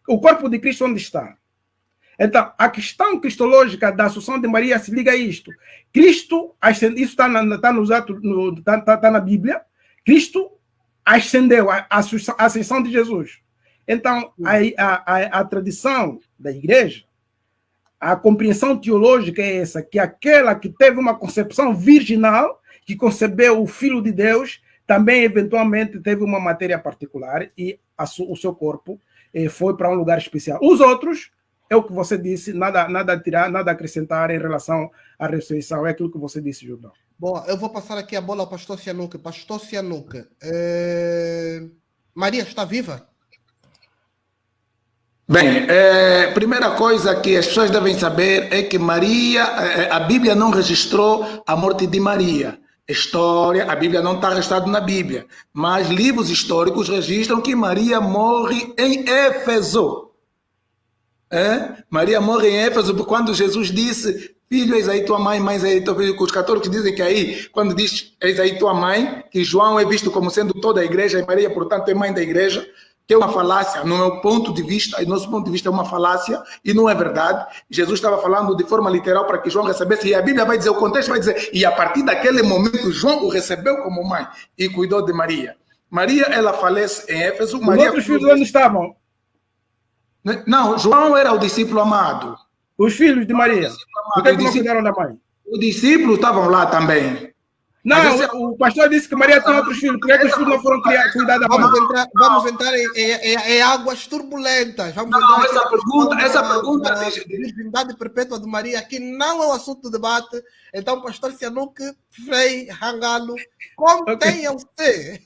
O corpo de Cristo onde está? Então, a questão cristológica da Assunção de Maria se liga a isto. Cristo, isso está na Bíblia, Cristo ascendeu, a ascensão de Jesus. Então, a tradição da igreja, a compreensão teológica é essa, que aquela que teve uma concepção virginal, que concebeu o Filho de Deus, também eventualmente teve uma matéria particular e o seu corpo foi para um lugar especial. Os outros, é o que você disse, nada a tirar, nada a acrescentar em relação à ressurreição, é aquilo que você disse, Jordão. Bom, eu vou passar aqui a bola ao pastor Cianuca. Pastor Cianuca, Maria está viva? Bem, primeira coisa que as pessoas devem saber é que a Bíblia não registrou a morte de Maria. A Bíblia não está registrada na Bíblia, mas livros históricos registram que Maria morre em Éfeso. Maria morre em Éfeso quando Jesus disse: filho, eis aí tua mãe, mãe, eis aí teu filho. Os católicos dizem que aí, quando diz eis aí tua mãe, que João é visto como sendo toda a igreja e Maria, portanto, é mãe da igreja, que é uma falácia, no meu ponto de vista, e nosso ponto de vista é uma falácia, e não é verdade. Jesus estava falando de forma literal para que João recebesse, e a Bíblia vai dizer, o contexto vai dizer, e a partir daquele momento João o recebeu como mãe e cuidou de Maria. Maria, ela falece em Éfeso. Os outros filhos onde estavam? Não, João era o discípulo amado. Os filhos de Maria? Por que não cuidaram da mãe? Os discípulos estavam lá também. Não, o pastor disse que Maria tem outros filhos. Por que os filhos não foram cuidados da mãe? Vamos entrar em águas turbulentas. Essa pergunta a virgindade perpétua de Maria aqui não é um assunto de debate. Então, pastor Cianuque, Frei, Rangalo, contenham-se.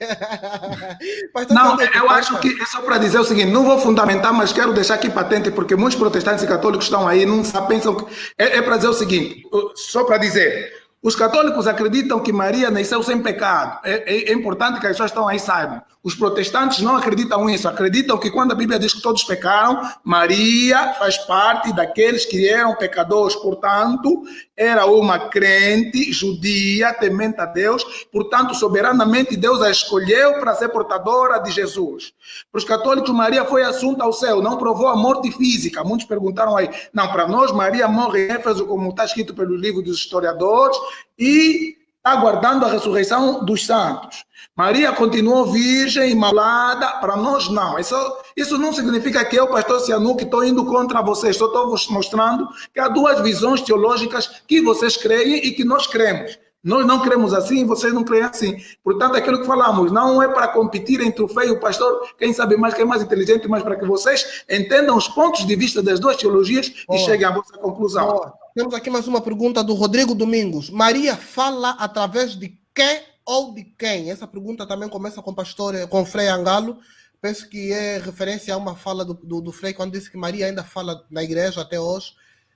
Não, eu acho que é só para dizer o seguinte, não vou fundamentar, mas quero deixar aqui patente, porque muitos protestantes e católicos estão aí, não pensam que... É para dizer o seguinte, só para dizer... Os católicos acreditam que Maria nasceu sem pecado. É importante que as pessoas estão aí saibam. Os protestantes não acreditam nisso. Acreditam que quando a Bíblia diz que todos pecaram, Maria faz parte daqueles que eram pecadores. Portanto, era uma crente judia, temente a Deus. Portanto, soberanamente Deus a escolheu para ser portadora de Jesus. Para os católicos, Maria foi assunta ao céu, não provou a morte física. Muitos perguntaram aí. Não, para nós, Maria morre em Éfeso, como está escrito pelo livro dos historiadores, e está aguardando a ressurreição dos santos. Maria continuou virgem, imaculada, para nós não. Isso não significa que eu, pastor Cianuque, estou indo contra vocês. Só estou mostrando que há duas visões teológicas que vocês creem e que nós cremos. Nós não cremos assim, vocês não creem assim. Portanto, aquilo que falamos não é para competir entre o feio e o pastor, quem sabe mais, quem é mais inteligente, mas para que vocês entendam os pontos de vista das duas teologias e cheguem à vossa conclusão. Temos aqui mais uma pergunta do Rodrigo Domingos. Maria fala através de que ou de quem? Essa pergunta também começa com o Frei Angalo. Penso que é referência a uma fala do Frei, quando disse que Maria ainda fala na igreja até hoje.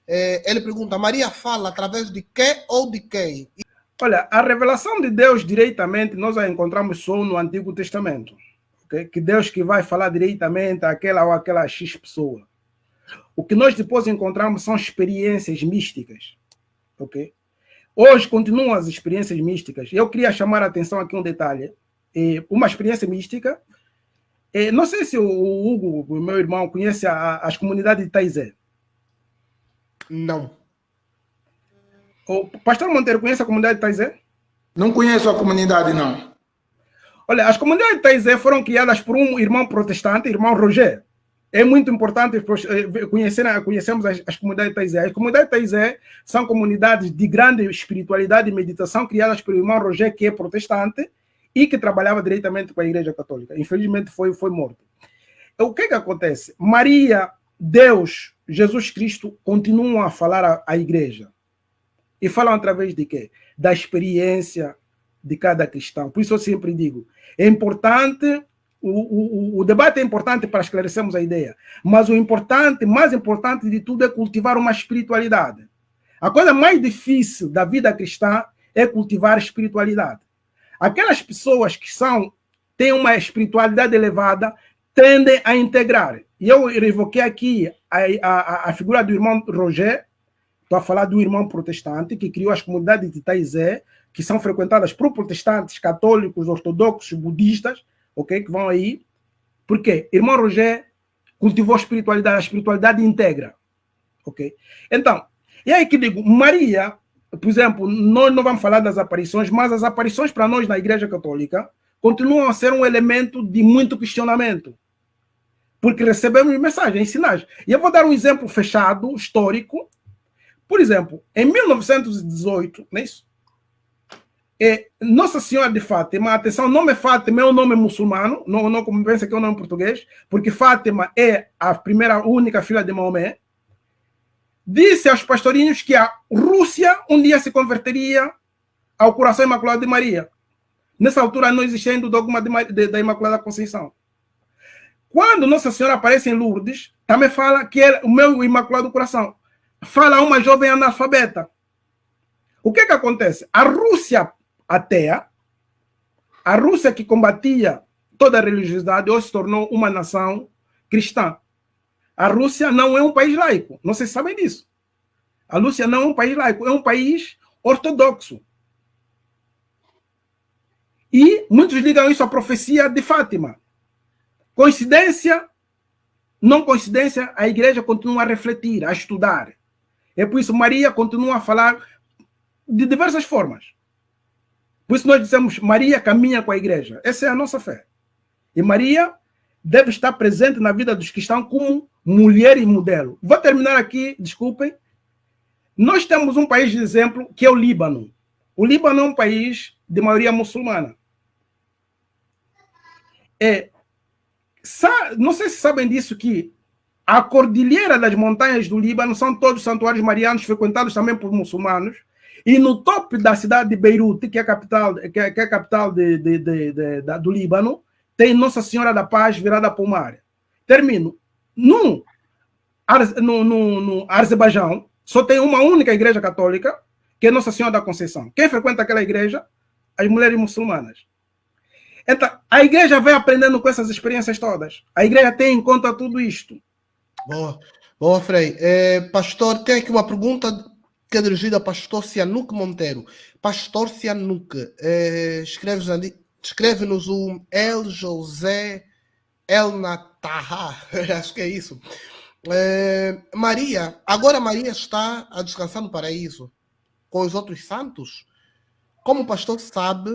Ele pergunta, Maria fala através de que ou de quem? Olha, a revelação de Deus diretamente nós a encontramos só no Antigo Testamento. Okay? Que Deus que vai falar diretamente àquela ou àquela X pessoa. O que nós depois encontramos são experiências místicas. Ok? Hoje continuam as experiências místicas. Eu queria chamar a atenção aqui um detalhe. Uma experiência mística. Não sei se o Hugo, o meu irmão, conhece as comunidades de Taizé. Não. O pastor Monteiro conhece a comunidade de Taizé? Não conheço a comunidade, não. Olha, as comunidades de Taizé foram criadas por um irmão protestante, irmão Roger. É muito importante conhecermos as comunidades de Taizé. As comunidades de Taizé são comunidades de grande espiritualidade e meditação criadas pelo irmão Roger, que é protestante e que trabalhava diretamente com a Igreja Católica. Infelizmente foi morto. O que acontece? Maria, Deus, Jesus Cristo continuam a falar à Igreja. E falam através de quê? Da experiência de cada cristão. Por isso eu sempre digo, é importante, o debate é importante para esclarecermos a ideia, mas o importante, mais importante de tudo é cultivar uma espiritualidade. A coisa mais difícil da vida cristã é cultivar a espiritualidade. Aquelas pessoas que têm uma espiritualidade elevada tendem a integrar. E eu evoquei aqui a figura do irmão Roger. Estou a falar do irmão protestante que criou as comunidades de Taizé, que são frequentadas por protestantes, católicos, ortodoxos, budistas, ok? Que vão aí. Por quê? Irmão Roger cultivou a espiritualidade integra. Ok? Então, e aí que digo, Maria, por exemplo, nós não vamos falar das aparições, mas as aparições para nós na Igreja Católica continuam a ser um elemento de muito questionamento. Porque recebemos mensagens, sinais. E eu vou dar um exemplo fechado, histórico. Por exemplo, em 1918, não é isso? Nossa Senhora de Fátima, atenção, o nome Fátima é um nome muçulmano, não como pensa que é um nome português, porque Fátima é a única filha de Maomé. Disse aos pastorinhos que a Rússia um dia se converteria ao coração imaculado de Maria. Nessa altura não existia ainda o dogma da Imaculada Conceição. Quando Nossa Senhora aparece em Lourdes, também fala que é o meu Imaculado Coração. Fala uma jovem analfabeta. O que acontece? A Rússia ateia, a Rússia que combatia toda a religiosidade, hoje se tornou uma nação cristã. A Rússia não é um país laico, não sei se sabem disso. A Rússia não é um país laico, é um país ortodoxo. E muitos ligam isso à profecia de Fátima. Coincidência? Não coincidência, a igreja continua a refletir, a estudar. É por isso Maria continua a falar de diversas formas. Por isso nós dizemos, Maria caminha com a igreja. Essa é a nossa fé. E Maria deve estar presente na vida dos cristãos como mulher e modelo. Vou terminar aqui, desculpem. Nós temos um país de exemplo, que é o Líbano. O Líbano é um país de maioria muçulmana. Não sei se sabem disso, que a cordilheira das montanhas do Líbano são todos santuários marianos frequentados também por muçulmanos. E no topo da cidade de Beirute, que é a capital, do Líbano, tem Nossa Senhora da Paz virada para o mar. Termino. No Azerbaijão, só tem uma única igreja católica, que é Nossa Senhora da Conceição. Quem frequenta aquela igreja? As mulheres muçulmanas. Então, a igreja vai aprendendo com essas experiências todas. A igreja tem em conta tudo isto. Boa, Frei. Pastor, tem aqui uma pergunta que é dirigida ao pastor Cianuque Monteiro. Pastor Cianuque, escreve-nos o El José El Nataha, acho que é isso. Agora Maria está a descansar no paraíso com os outros santos? Como o pastor sabe,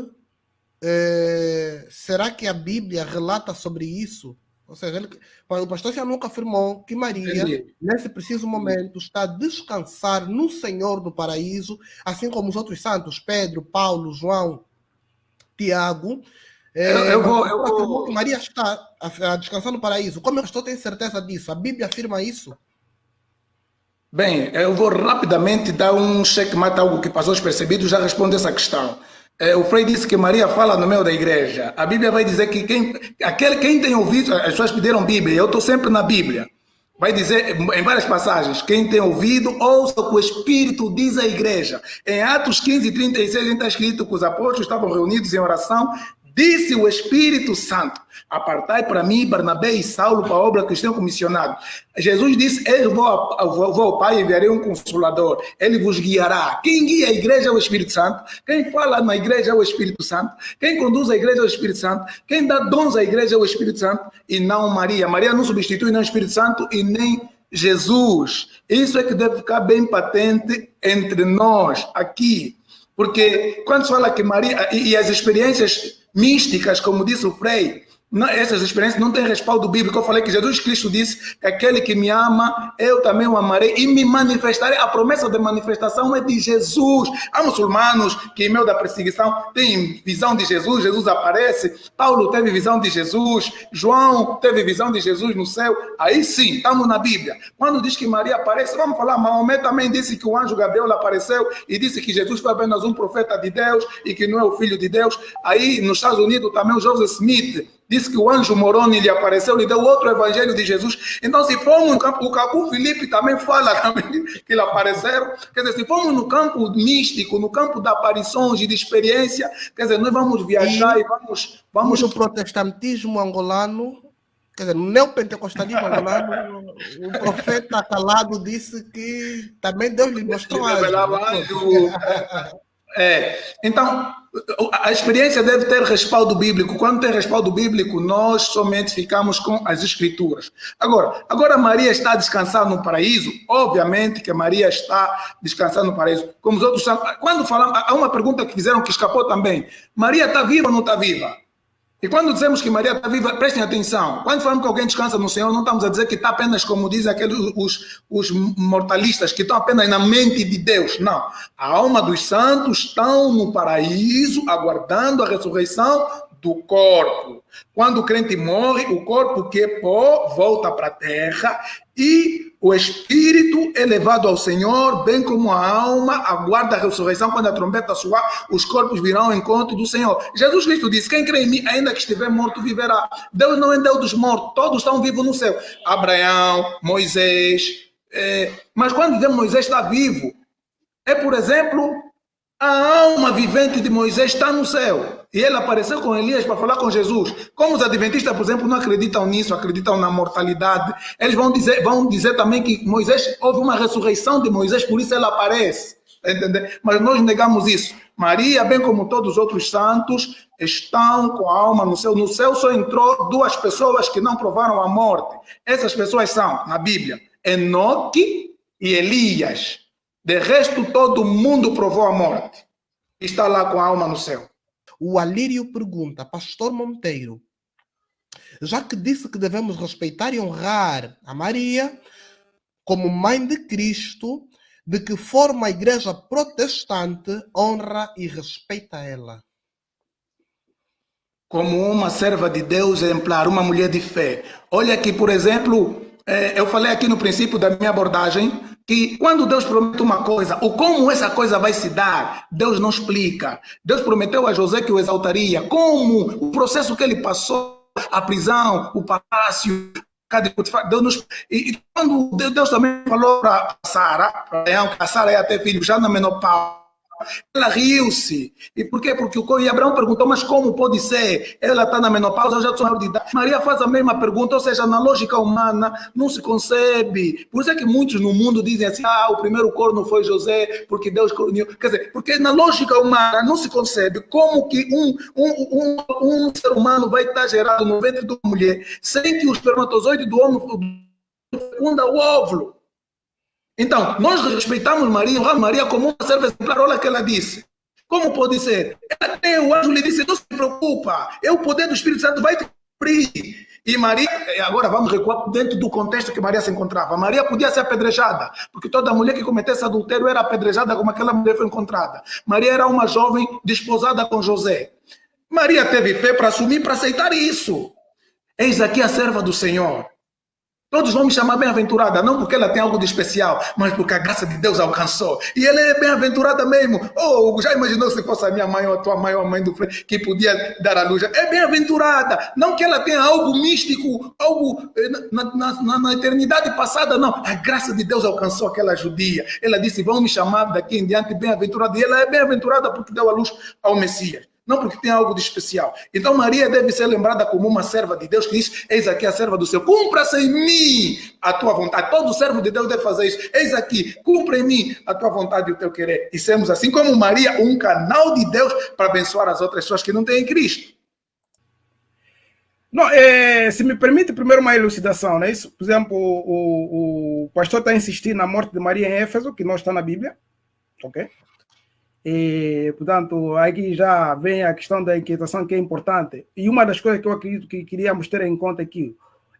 será que a Bíblia relata sobre isso? Ou seja, o pastor Cianuque afirmou que Maria, nesse preciso momento, está a descansar no Senhor do paraíso, assim como os outros santos, Pedro, Paulo, João, Tiago. Maria está a descansar no paraíso. Como o pastor tem certeza disso? A Bíblia afirma isso? Bem, eu vou rapidamente dar um checkmate, algo que passou despercebido, já responde essa questão. O Frei disse que Maria fala no meio da igreja. A Bíblia vai dizer que quem tem ouvido, as pessoas pediram Bíblia, eu estou sempre na Bíblia. Vai dizer em várias passagens, quem tem ouvido, ouça o que o Espírito diz à igreja. Em Atos 15:36 está escrito que os apóstolos estavam reunidos em oração, Disse o Espírito Santo: apartai para mim Barnabé e Saulo para a obra que estão comissionados. Jesus disse: eu vou ao Pai e enviarei um Consolador. Ele vos guiará. Quem guia a igreja é o Espírito Santo. Quem fala na igreja é o Espírito Santo. Quem conduz a igreja é o Espírito Santo. Quem dá dons à igreja é o Espírito Santo e não Maria. Maria não substitui nem o Espírito Santo e nem Jesus. Isso é que deve ficar bem patente entre nós aqui. Porque quando se fala que Maria e as experiências místicas, como disse o Frei, essas experiências não têm respaldo bíblico. Eu falei que Jesus Cristo disse que aquele que me ama, eu também o amarei e me manifestarei. A promessa de manifestação é de Jesus. Há muçulmanos que, em meio da perseguição, têm visão de Jesus, Jesus aparece. Paulo teve visão de Jesus, João teve visão de Jesus no céu. Aí sim, estamos na Bíblia. Quando diz que Maria aparece, vamos falar, Maomé também disse que o anjo Gabriel apareceu e disse que Jesus foi apenas um profeta de Deus e que não é o filho de Deus. Aí, nos Estados Unidos, também o Joseph Smith disse que o anjo Moroni lhe apareceu, lhe deu outro evangelho de Jesus. Então, se formos no campo, o Capu Felipe também fala também que lhe apareceram. Quer dizer, se formos no campo místico, no campo de aparições e de experiência, quer dizer, nós vamos viajar e vamos... No protestantismo angolano, quer dizer, no neopentecostalismo angolano, o profeta calado disse que também Deus lhe mostrou anjo. Então, a experiência deve ter respaldo bíblico. Quando tem respaldo bíblico, nós somente ficamos com as escrituras. Agora Maria está descansando no paraíso? Obviamente que Maria está descansando no paraíso. Como os outros santos. Quando falamos, há uma pergunta que fizeram que escapou também. Maria está viva ou não está viva? E quando dizemos que Maria está viva, prestem atenção. Quando falamos que alguém descansa no Senhor, não estamos a dizer que está apenas, como dizem os mortalistas, que estão apenas na mente de Deus. Não. A alma dos santos estão no paraíso, aguardando a ressurreição do corpo. Quando o crente morre, o corpo que é pó volta para a terra e o espírito é levado ao Senhor, bem como a alma aguarda a ressurreição. Quando a trombeta soar, os corpos virão ao encontro do Senhor. Jesus Cristo disse: quem crê em mim, ainda que estiver morto, viverá. Deus não é Deus dos mortos, todos estão vivos no céu. Abraão, Moisés. Mas quando dizemos Moisés está vivo, é, por exemplo, a alma vivente de Moisés está no céu. E ele apareceu com Elias para falar com Jesus. Como os adventistas, por exemplo, não acreditam nisso, acreditam na mortalidade, eles vão dizer também que Moisés, houve uma ressurreição de Moisés, por isso ele aparece. Entendeu? Mas nós negamos isso. Maria, bem como todos os outros santos, estão com a alma no céu. No céu só entrou duas pessoas que não provaram a morte. Essas pessoas são, na Bíblia, Enoque e Elias. De resto, todo mundo provou a morte. Está lá com a alma no céu. O Alírio pergunta: Pastor Monteiro, já que disse que devemos respeitar e honrar a Maria como mãe de Cristo, de que forma a igreja protestante honra e respeita ela? Como uma serva de Deus exemplar, uma mulher de fé. Olha aqui, por exemplo, eu falei aqui no princípio da minha abordagem que quando Deus promete uma coisa, ou como essa coisa vai se dar, Deus não explica. Deus prometeu a José que o exaltaria. Como? O processo que ele passou, a prisão, o palácio, Deus nos... E quando Deus também falou para Sara, que a Sara ia ter filho já na menopausa, ela riu-se. E por quê? Porque o Abraão perguntou: mas como pode ser? Ela está na menopausa, eu já sou maior de idade. Maria faz a mesma pergunta, ou seja, na lógica humana não se concebe. Por isso é que muitos no mundo dizem assim: o primeiro corno foi José, porque Deus corneou. Quer dizer, porque na lógica humana não se concebe como que um ser humano vai estar gerado no ventre de uma mulher sem que o espermatozoide do homem fecunda o óvulo. Então, nós respeitamos Maria, honramos Maria como uma serva exemplar. Olha o que ela disse. Como pode ser? Até o anjo lhe disse: não se preocupa, o poder do Espírito Santo vai te cumprir. E Maria, agora vamos recuar dentro do contexto que Maria se encontrava. Maria podia ser apedrejada, porque toda mulher que cometesse adultério era apedrejada como aquela mulher foi encontrada. Maria era uma jovem desposada com José. Maria teve fé para assumir, para aceitar isso. Eis aqui a serva do Senhor. Todos vão me chamar bem-aventurada, não porque ela tem algo de especial, mas porque a graça de Deus alcançou. E ela é bem-aventurada mesmo. Já imaginou se fosse a minha mãe ou a tua mãe ou a mãe do Frei que podia dar a luz? É bem-aventurada. Não que ela tenha algo místico, algo na eternidade passada, não. A graça de Deus alcançou aquela judia. Ela disse: vão me chamar daqui em diante bem-aventurada. E ela é bem-aventurada porque deu a luz ao Messias. não porque tem algo de especial. Então Maria deve ser lembrada como uma serva de Deus que diz, eis aqui a serva do Senhor, cumpra-se em mim a tua vontade. Todo servo de Deus deve fazer isso. Eis aqui, cumpra em mim a tua vontade e o teu querer. E sermos assim como Maria, um canal de Deus para abençoar as outras pessoas que não têm Cristo. Não, se me permite primeiro uma elucidação, né? Isso, por exemplo, o pastor está insistindo na morte de Maria em Éfeso, que não está na Bíblia, ok? E, portanto, aqui já vem a questão da inquietação que é importante. E uma das coisas que eu acredito que queríamos ter em conta aqui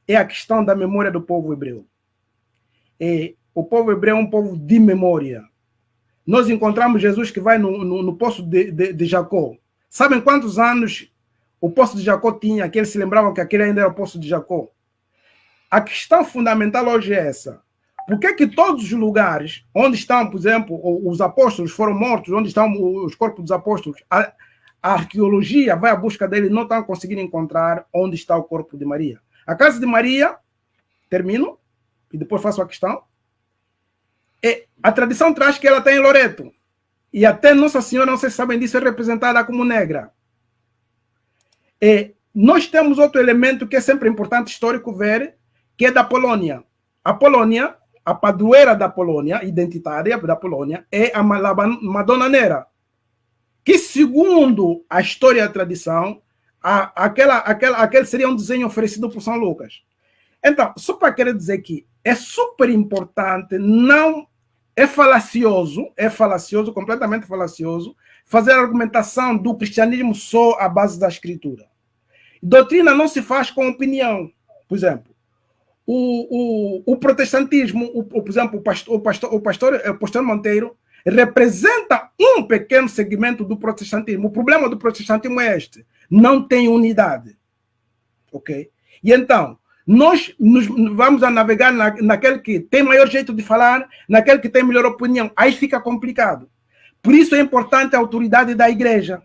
é a questão da memória do povo hebreu. E o povo hebreu é um povo de memória. Nós encontramos Jesus que vai no poço de Jacó. Sabem quantos anos o poço de Jacó tinha, que eles se lembravam que aquele ainda era o poço de Jacó? A questão fundamental hoje é essa. Por que todos os lugares onde estão, por exemplo, os apóstolos foram mortos, onde estão os corpos dos apóstolos, a arqueologia vai à busca deles, não estão conseguindo encontrar onde está o corpo de Maria. A casa de Maria, termino, e depois faço a questão, a tradição traz que ela está em Loreto. E até Nossa Senhora, não sei se sabem disso, é representada como negra. Nós temos outro elemento que é sempre importante, histórico, ver, que é da Polônia. A Polônia, a padroeira da Polônia, identitária da Polônia, é a Madonna Nera, que segundo a história e a tradição, aquele seria um desenho oferecido por São Lucas. Então, só para querer dizer que é super importante, não é falacioso, completamente falacioso, fazer a argumentação do cristianismo só à base da escritura. Doutrina não se faz com opinião. Por exemplo, o protestantismo, por exemplo, o pastor Monteiro representa um pequeno segmento do protestantismo. O problema do protestantismo é este: não tem unidade. Ok? E então, nós vamos a navegar naquele que tem maior jeito de falar, naquele que tem melhor opinião. Aí fica complicado. Por isso é importante a autoridade da igreja.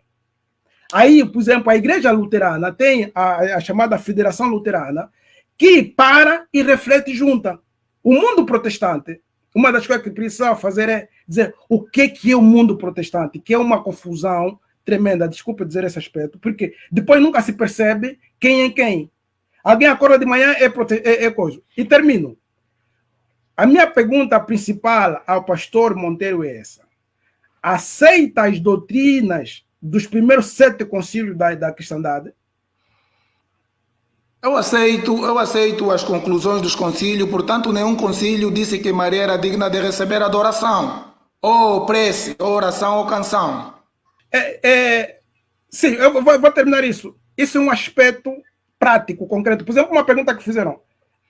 Aí, por exemplo, a igreja luterana tem a chamada Federação Luterana, que para e reflete junta. O mundo protestante, uma das coisas que precisa fazer é dizer o que é o mundo protestante, que é uma confusão tremenda, desculpa dizer esse aspecto, porque depois nunca se percebe quem é quem. Alguém acorda de manhã é coisa. E termino. A minha pergunta principal ao pastor Monteiro é essa: aceita as doutrinas dos primeiros 7 concílios da cristandade? Eu aceito as conclusões dos concílios, portanto, nenhum concílio disse que Maria era digna de receber adoração, ou prece, ou oração, ou canção. Sim, eu vou terminar isso. Isso é um aspecto prático, concreto. Por exemplo, uma pergunta que fizeram: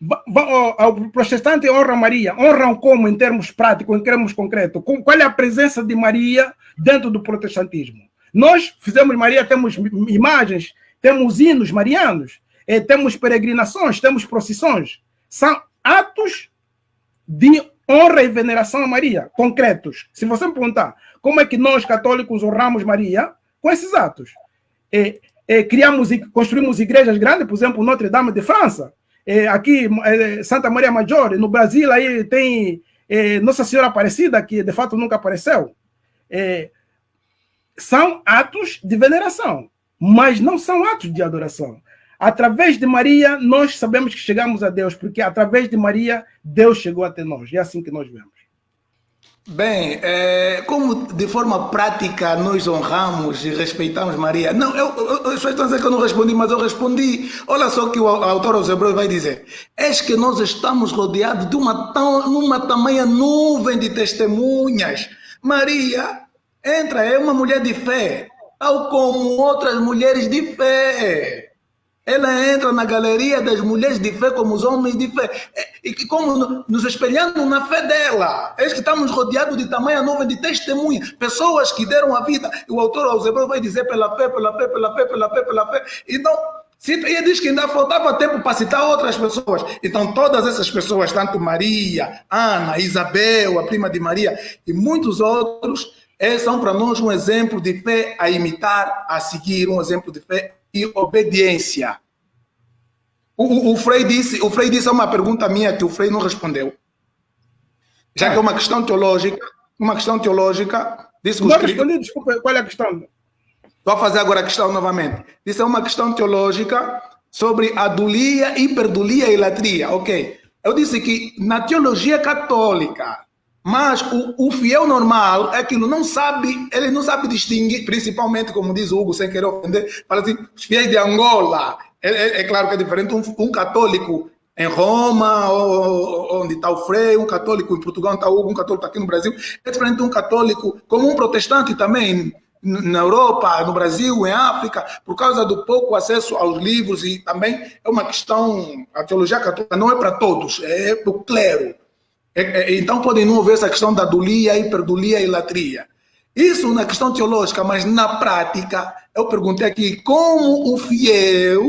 o protestante honra Maria. Honram como em termos práticos, em termos concretos? Qual é a presença de Maria dentro do protestantismo? Nós fizemos Maria, temos imagens, temos hinos marianos, temos peregrinações, temos procissões. São atos de honra e veneração a Maria, concretos. Se você me perguntar como é que nós católicos honramos Maria, com esses atos. Criamos e construímos igrejas grandes, por exemplo, Notre Dame de França, aqui Santa Maria Maggiore, no Brasil aí tem Nossa Senhora Aparecida, que de fato nunca apareceu. São atos de veneração, mas não são atos de adoração. Através de Maria, nós sabemos que chegamos a Deus, porque através de Maria, Deus chegou até nós. É assim que nós vemos. Bem, como de forma prática nós honramos e respeitamos Maria? Não, as pessoas estão dizendo que eu não respondi, mas eu respondi. Olha só que o autor aos Hebreus vai dizer: eis que nós estamos rodeados de uma tamanha nuvem de testemunhas. Maria é uma mulher de fé, tal como outras mulheres de fé. Ela entra na galeria das mulheres de fé como os homens de fé, e como nos espelhando na fé dela. Eis que estamos rodeados de tamanha nuvem de testemunhas, pessoas que deram a vida. O autor aos Hebreus vai dizer pela fé, pela fé, pela fé, pela fé, pela fé. Então, ele diz que ainda faltava tempo para citar outras pessoas. Então, todas essas pessoas, tanto Maria, Ana, Isabel, a prima de Maria, e muitos outros, são para nós um exemplo de fé a imitar, a seguir, um exemplo de fé e obediência. O Frei disse uma pergunta minha que o Frei não respondeu. Já que é uma questão teológica, disse que não respondi, desculpa, qual é a questão? Estou a fazer agora a questão novamente. Isso é uma questão teológica sobre adulia, hiperdulia e latria. Ok. Eu disse que na teologia católica, mas o fiel normal é que ele não sabe distinguir, principalmente, como diz o Hugo, sem querer ofender, fala assim, os fiéis de Angola. É claro que é diferente um católico em Roma, onde está o Frei, um católico em Portugal, está o Hugo, um católico aqui no Brasil. É diferente de um católico, como um protestante também, na Europa, no Brasil, em África, por causa do pouco acesso aos livros, e também é uma questão, a teologia católica não é para todos, é para o clero. Então podem não ver essa questão da dulia, hiperdulia e latria. Isso na questão teológica, mas na prática, eu perguntei aqui como o fiel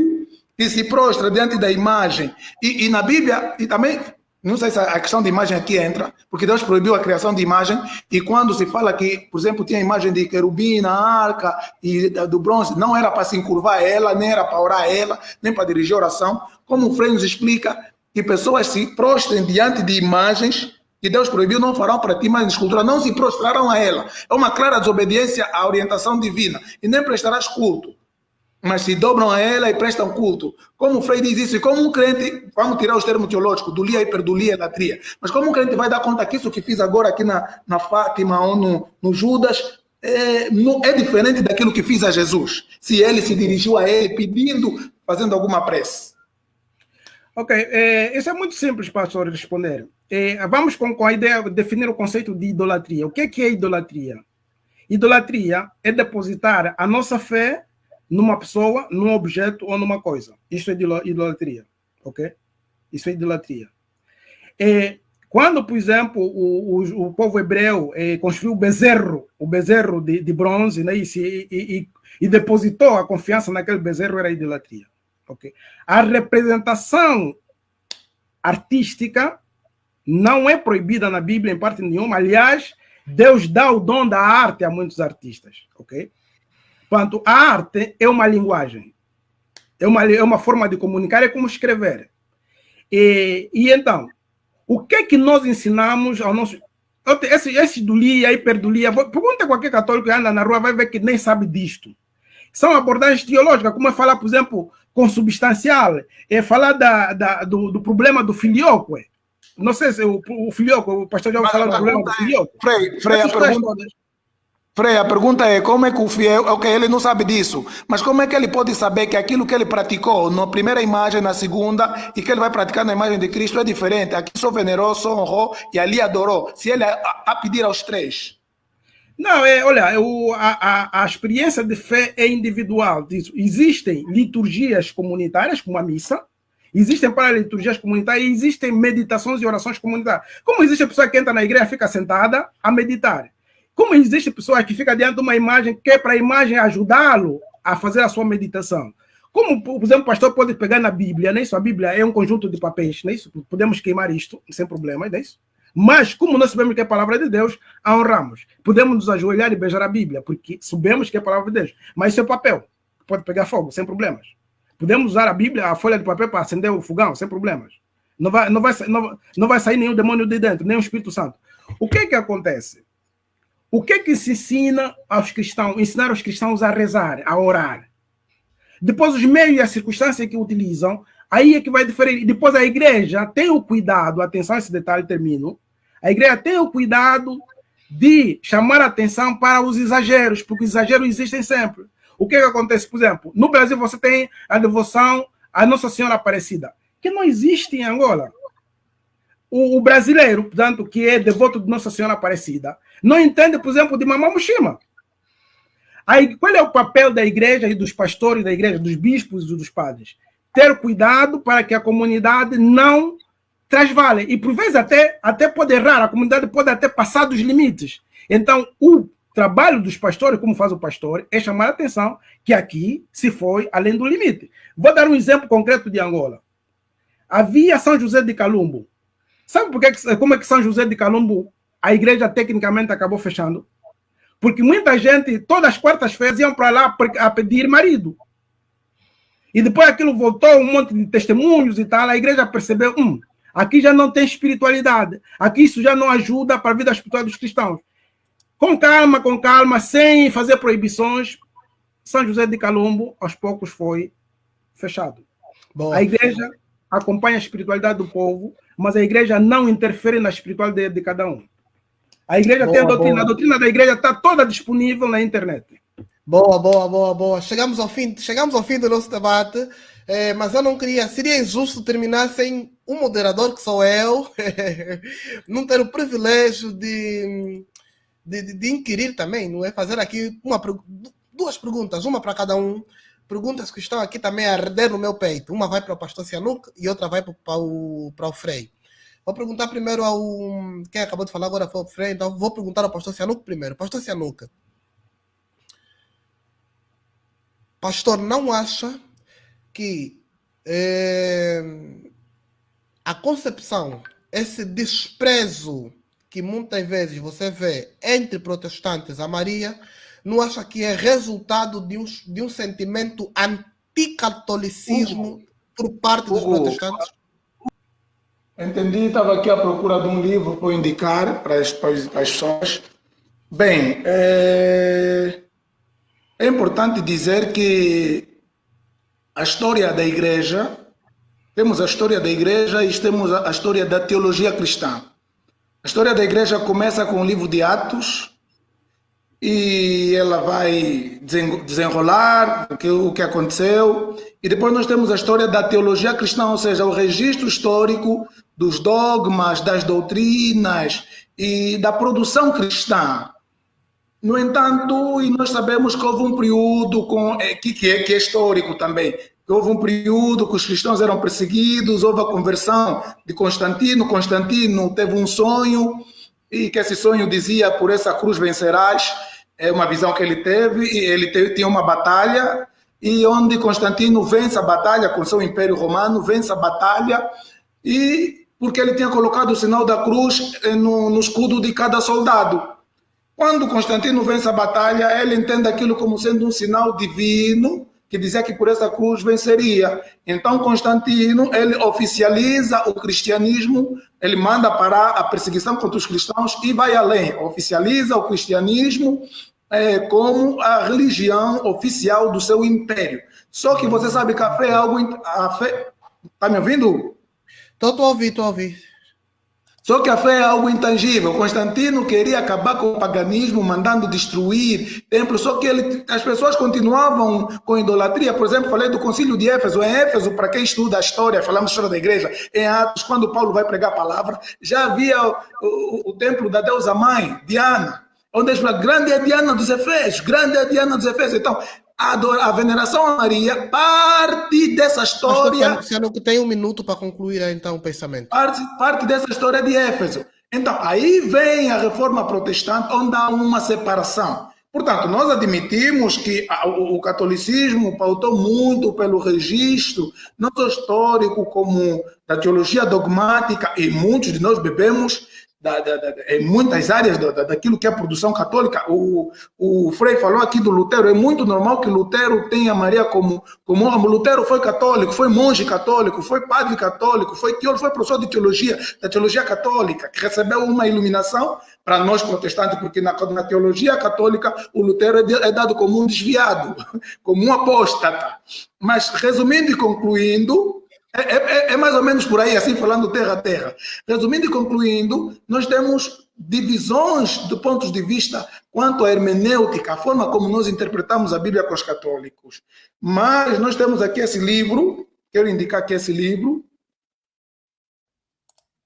que se prostra diante da imagem, e na Bíblia, e também, não sei se a questão de imagem aqui entra, porque Deus proibiu a criação de imagem, e quando se fala que, por exemplo, tinha a imagem de querubim na arca, e do bronze, não era para se encurvar ela, nem era para orar ela, nem para dirigir oração, como o Frei nos explica, que pessoas se prostrem diante de imagens que Deus proibiu, não farão para ti mais escultura, não se prostrarão a ela. É uma clara desobediência à orientação divina, e nem prestarás culto, mas se dobram a ela e prestam culto. Como o Frei diz isso, e como um crente, vamos tirar os termos teológicos, dulia, hiperdulia, latria, mas como um crente vai dar conta que isso que fiz agora aqui na Fátima ou no Judas, é diferente daquilo que fiz a Jesus, se ele se dirigiu a ele pedindo, fazendo alguma prece. Ok, isso é muito simples, pastor, responder. Vamos com a ideia de definir o conceito de idolatria. O que é idolatria? Idolatria é depositar a nossa fé numa pessoa, num objeto ou numa coisa. Isso é idolatria, ok? Isso é idolatria. Quando, por exemplo, o povo hebreu construiu o bezerro de bronze, né, e depositou a confiança naquele bezerro, era idolatria. Okay. A representação artística não é proibida na Bíblia em parte nenhuma. Aliás, Deus dá o dom da arte a muitos artistas. Okay? Portanto, a arte é uma linguagem, é uma forma de comunicar, é como escrever. E então, o que é que nós ensinamos ao nosso... Esse dulia, hiperdulia, pergunta a qualquer católico que anda na rua, vai ver que nem sabe disto. São abordagens teológicas, como é falar, por exemplo, consubstancial, é falar do problema do filioque. Não sei se o filioque, o pastor já vai falar do problema do filioque. Frei, a pergunta é como é que o fiel, ok, ele não sabe disso, mas como é que ele pode saber que aquilo que ele praticou na primeira imagem, na segunda, e que ele vai praticar na imagem de Cristo é diferente? Aqui só venerou, só honrou e ali adorou. Se ele a pedir aos três. Não, olha, a experiência de fé é individual. Existem liturgias comunitárias, como a missa, existem para-liturgias comunitárias e existem meditações e orações comunitárias. Como existe a pessoa que entra na igreja e fica sentada a meditar. Como existe pessoa que fica diante de uma imagem que é para a imagem ajudá-lo a fazer a sua meditação. Como, por exemplo, o pastor pode pegar na Bíblia, não é isso? A Bíblia é um conjunto de papéis, não é isso? Podemos queimar isto sem problema, não é isso? Mas, como nós sabemos que é a palavra de Deus, a honramos. Podemos nos ajoelhar e beijar a Bíblia, porque sabemos que é a palavra de Deus. Mas isso é papel, pode pegar fogo, sem problemas. Podemos usar a Bíblia, a folha de papel, para acender o fogão, sem problemas. Não vai sair nenhum demônio de dentro, nem o Espírito Santo. O que é que acontece? O que é que se ensina aos cristãos? Ensinar os cristãos a rezar, a orar. Depois, os meios e as circunstâncias que utilizam, aí é que vai diferir. Depois, a igreja tem o cuidado, atenção a esse detalhe, termino. A igreja tem o cuidado de chamar a atenção para os exageros, porque os exageros existem sempre. O que acontece, por exemplo, no Brasil você tem a devoção à Nossa Senhora Aparecida, que não existe em Angola. O brasileiro, portanto, que é devoto de Nossa Senhora Aparecida, não entende, por exemplo, de Mamã Muxima. Aí, qual é o papel da igreja e dos pastores da igreja, dos bispos e dos padres? Ter cuidado para que a comunidade não trasvale. E, por vezes, até pode errar, a comunidade pode até passar dos limites. Então, o trabalho dos pastores, como faz o pastor, é chamar a atenção que aqui se foi além do limite. Vou dar um exemplo concreto de Angola. Havia São José de Calumbo. Sabe como é que São José de Calumbo, a igreja tecnicamente acabou fechando? Porque muita gente, todas as quartas-feiras, iam para lá a pedir marido. E depois aquilo voltou, um monte de testemunhos e tal, a igreja percebeu, aqui já não tem espiritualidade, aqui isso já não ajuda para a vida espiritual dos cristãos. Com calma, sem fazer proibições, São José de Calombo, aos poucos, foi fechado. Boa. A igreja acompanha a espiritualidade do povo, mas a igreja não interfere na espiritualidade de cada um. A igreja tem a doutrina. A doutrina da igreja está toda disponível na internet. Boa, boa, boa, boa. Chegamos ao fim do nosso debate, mas eu não queria, seria injusto terminar sem um moderador, que sou eu, não ter o privilégio de inquirir também, não é? Fazer aqui duas perguntas, uma para cada um. Perguntas que estão aqui também a arder no meu peito. Uma vai para o pastor Sihanouk e outra vai para o Frei. Vou perguntar primeiro ao... Quem acabou de falar agora foi o Frei, então vou perguntar ao pastor Sihanouk primeiro. Pastor Sihanouk, pastor, não acha que a concepção, esse desprezo que muitas vezes você vê entre protestantes a Maria, não acha que é resultado de um sentimento anticatolicismo por parte dos protestantes? Entendi, estava aqui à procura de um livro para indicar para as pessoas. Bem, é importante dizer que a história da igreja, temos a história da igreja e temos a história da teologia cristã. A história da igreja começa com o livro de Atos, e ela vai desenrolar o que aconteceu. E depois nós temos a história da teologia cristã, ou seja, o registro histórico dos dogmas, das doutrinas e da produção cristã. No entanto, e nós sabemos que houve um período que é histórico também, que houve um período que os cristãos eram perseguidos, houve a conversão de Constantino. Constantino teve um sonho, e que esse sonho dizia: por essa cruz vencerás. É uma visão que ele teve, e ele tinha uma batalha, e onde Constantino vence a batalha com seu Império Romano, vence a batalha, e porque ele tinha colocado o sinal da cruz no escudo de cada soldado. Quando Constantino vence a batalha, ele entende aquilo como sendo um sinal divino, que dizia que por essa cruz venceria. Então Constantino, ele oficializa o cristianismo, ele manda parar a perseguição contra os cristãos e vai além, oficializa o cristianismo como a religião oficial do seu império. Só que você sabe que a fé é algo... Está me ouvindo? Estou a ouvir. Só que a fé é algo intangível. Constantino queria acabar com o paganismo, mandando destruir templos, só que as pessoas continuavam com idolatria. Por exemplo, falei do concílio de Éfeso. Em Éfeso, para quem estuda a história, falamos da história da igreja, em Atos, quando Paulo vai pregar a palavra, já havia o templo da deusa mãe, Diana, onde eles falam: grande é a Diana dos Efésios, grande é a Diana dos Efésios. Então, a veneração a Maria parte dessa história. Você não tem um minuto para concluir então o pensamento. Parte dessa história de Éfeso. Então, aí vem a reforma protestante, onde há uma separação. Portanto, nós admitimos que o catolicismo pautou muito pelo registro, não só histórico, como da teologia dogmática, e muitos de nós bebemos em muitas áreas daquilo que é a produção católica. O Frei falou aqui do Lutero. É muito normal que Lutero tenha Maria como Lutero foi católico, foi monge católico, foi padre católico, foi teólogo, foi professor de teologia, da teologia católica, que recebeu uma iluminação. Para nós protestantes, porque na teologia católica o Lutero é dado como um desviado, como um apóstata. Mas, resumindo e concluindo, é mais ou menos por aí, assim, falando terra a terra. Resumindo e concluindo, nós temos divisões de pontos de vista quanto à hermenêutica, a forma como nós interpretamos a Bíblia com os católicos. Mas nós temos aqui esse livro, quero indicar aqui esse livro,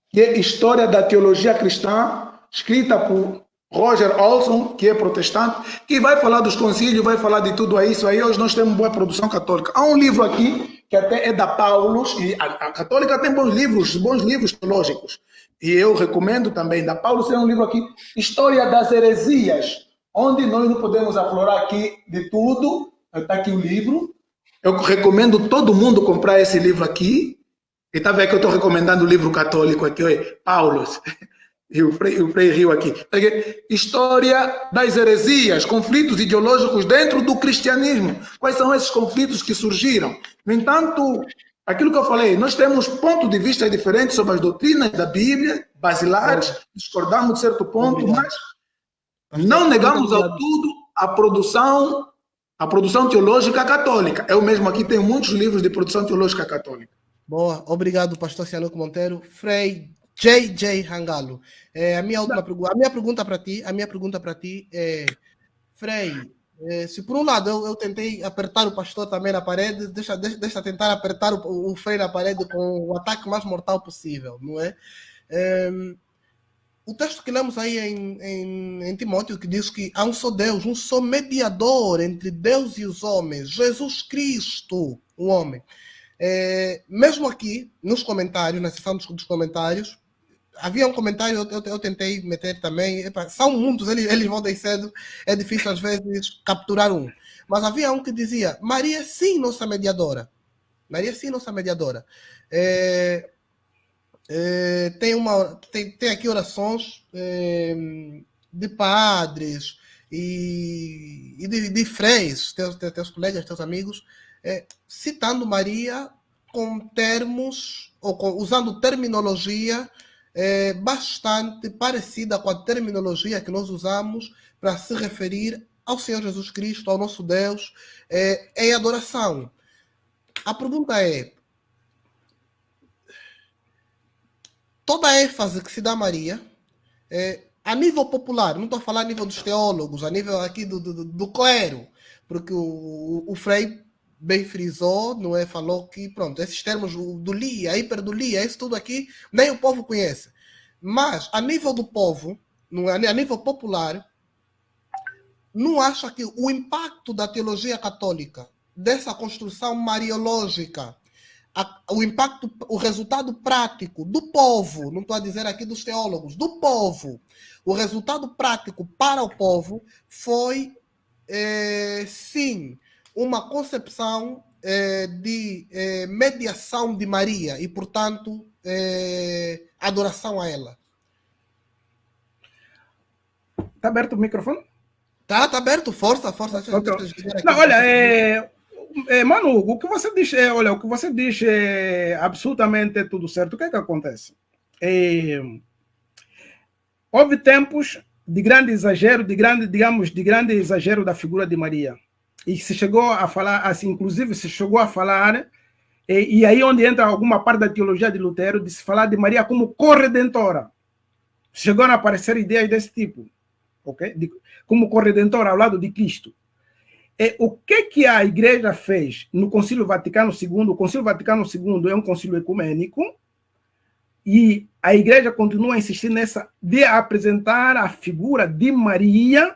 que é História da Teologia Cristã, escrita por Roger Olson, que é protestante, que vai falar dos concílios, vai falar de tudo isso aí. Hoje nós temos boa produção católica. Há um livro aqui, que até é da Paulus, e a católica tem bons livros teológicos. E eu recomendo também, da Paulus, tem um livro aqui, História das Heresias, onde nós não podemos aflorar aqui de tudo. Está aqui o livro. Eu recomendo todo mundo comprar esse livro aqui. E está vendo que eu estou recomendando o livro católico aqui, olha, Paulus. E o Frei riu aqui. História das heresias, conflitos ideológicos dentro do cristianismo. Quais são esses conflitos que surgiram? No entanto, aquilo que eu falei, nós temos pontos de vista diferentes sobre as doutrinas da Bíblia, basilares, discordamos de certo ponto, mas não negamos ao tudo a produção A produção teológica católica. Eu mesmo aqui tenho muitos livros de produção teológica católica. Boa, obrigado, pastor Cianuco Monteiro. Frei J.J. Rangalo. A minha pergunta para ti é, Frei, se por um lado eu tentei apertar o pastor também na parede, deixa tentar apertar o Frei na parede com o ataque mais mortal possível, não é? O texto que lemos aí em Timóteo, que diz que há um só Deus, um só mediador entre Deus e os homens, Jesus Cristo, o homem. Mesmo aqui, nos comentários, na seção dos comentários, havia um comentário, eu tentei meter também, são muitos, eles vão descendo, é difícil às vezes capturar um. Mas havia um que dizia, Maria sim, nossa mediadora. Maria sim, nossa mediadora. Tem aqui orações de padres e de freis, teus colegas, teus amigos, citando Maria com termos, usando terminologia bastante parecida com a terminologia que nós usamos para se referir ao Senhor Jesus Cristo, ao nosso Deus, em adoração. A pergunta é, toda a ênfase que se dá a Maria, a nível popular, não estou a falar a nível dos teólogos, a nível aqui do clero, porque o Frei bem frisou, não é? Falou que, pronto, esses termos do Lia, hiperdulia, isso tudo aqui, nem o povo conhece. Mas, a nível do povo, não é? A nível popular, não acha que o impacto da teologia católica, dessa construção mariológica, o impacto, o resultado prático do povo, não estou a dizer aqui dos teólogos, do povo, o resultado prático para o povo foi, sim, uma concepção de mediação de Maria e, portanto, adoração a ela. Está aberto o microfone? Tá aberto, força. Okay. Não, olha, Manu, o que você diz é absolutamente tudo certo. O que é que acontece? Houve tempos de grande exagero, de grande exagero da figura de Maria. E se chegou a falar, assim, inclusive se chegou a falar, e aí onde entra alguma parte da teologia de Lutero, de se falar de Maria como corredentora. Chegaram a aparecer ideias desse tipo, ok? Como corredentora ao lado de Cristo. O que a Igreja fez no Concílio Vaticano II? O Concílio Vaticano II é um concílio ecumênico e a Igreja continua a insistir nessa de apresentar a figura de Maria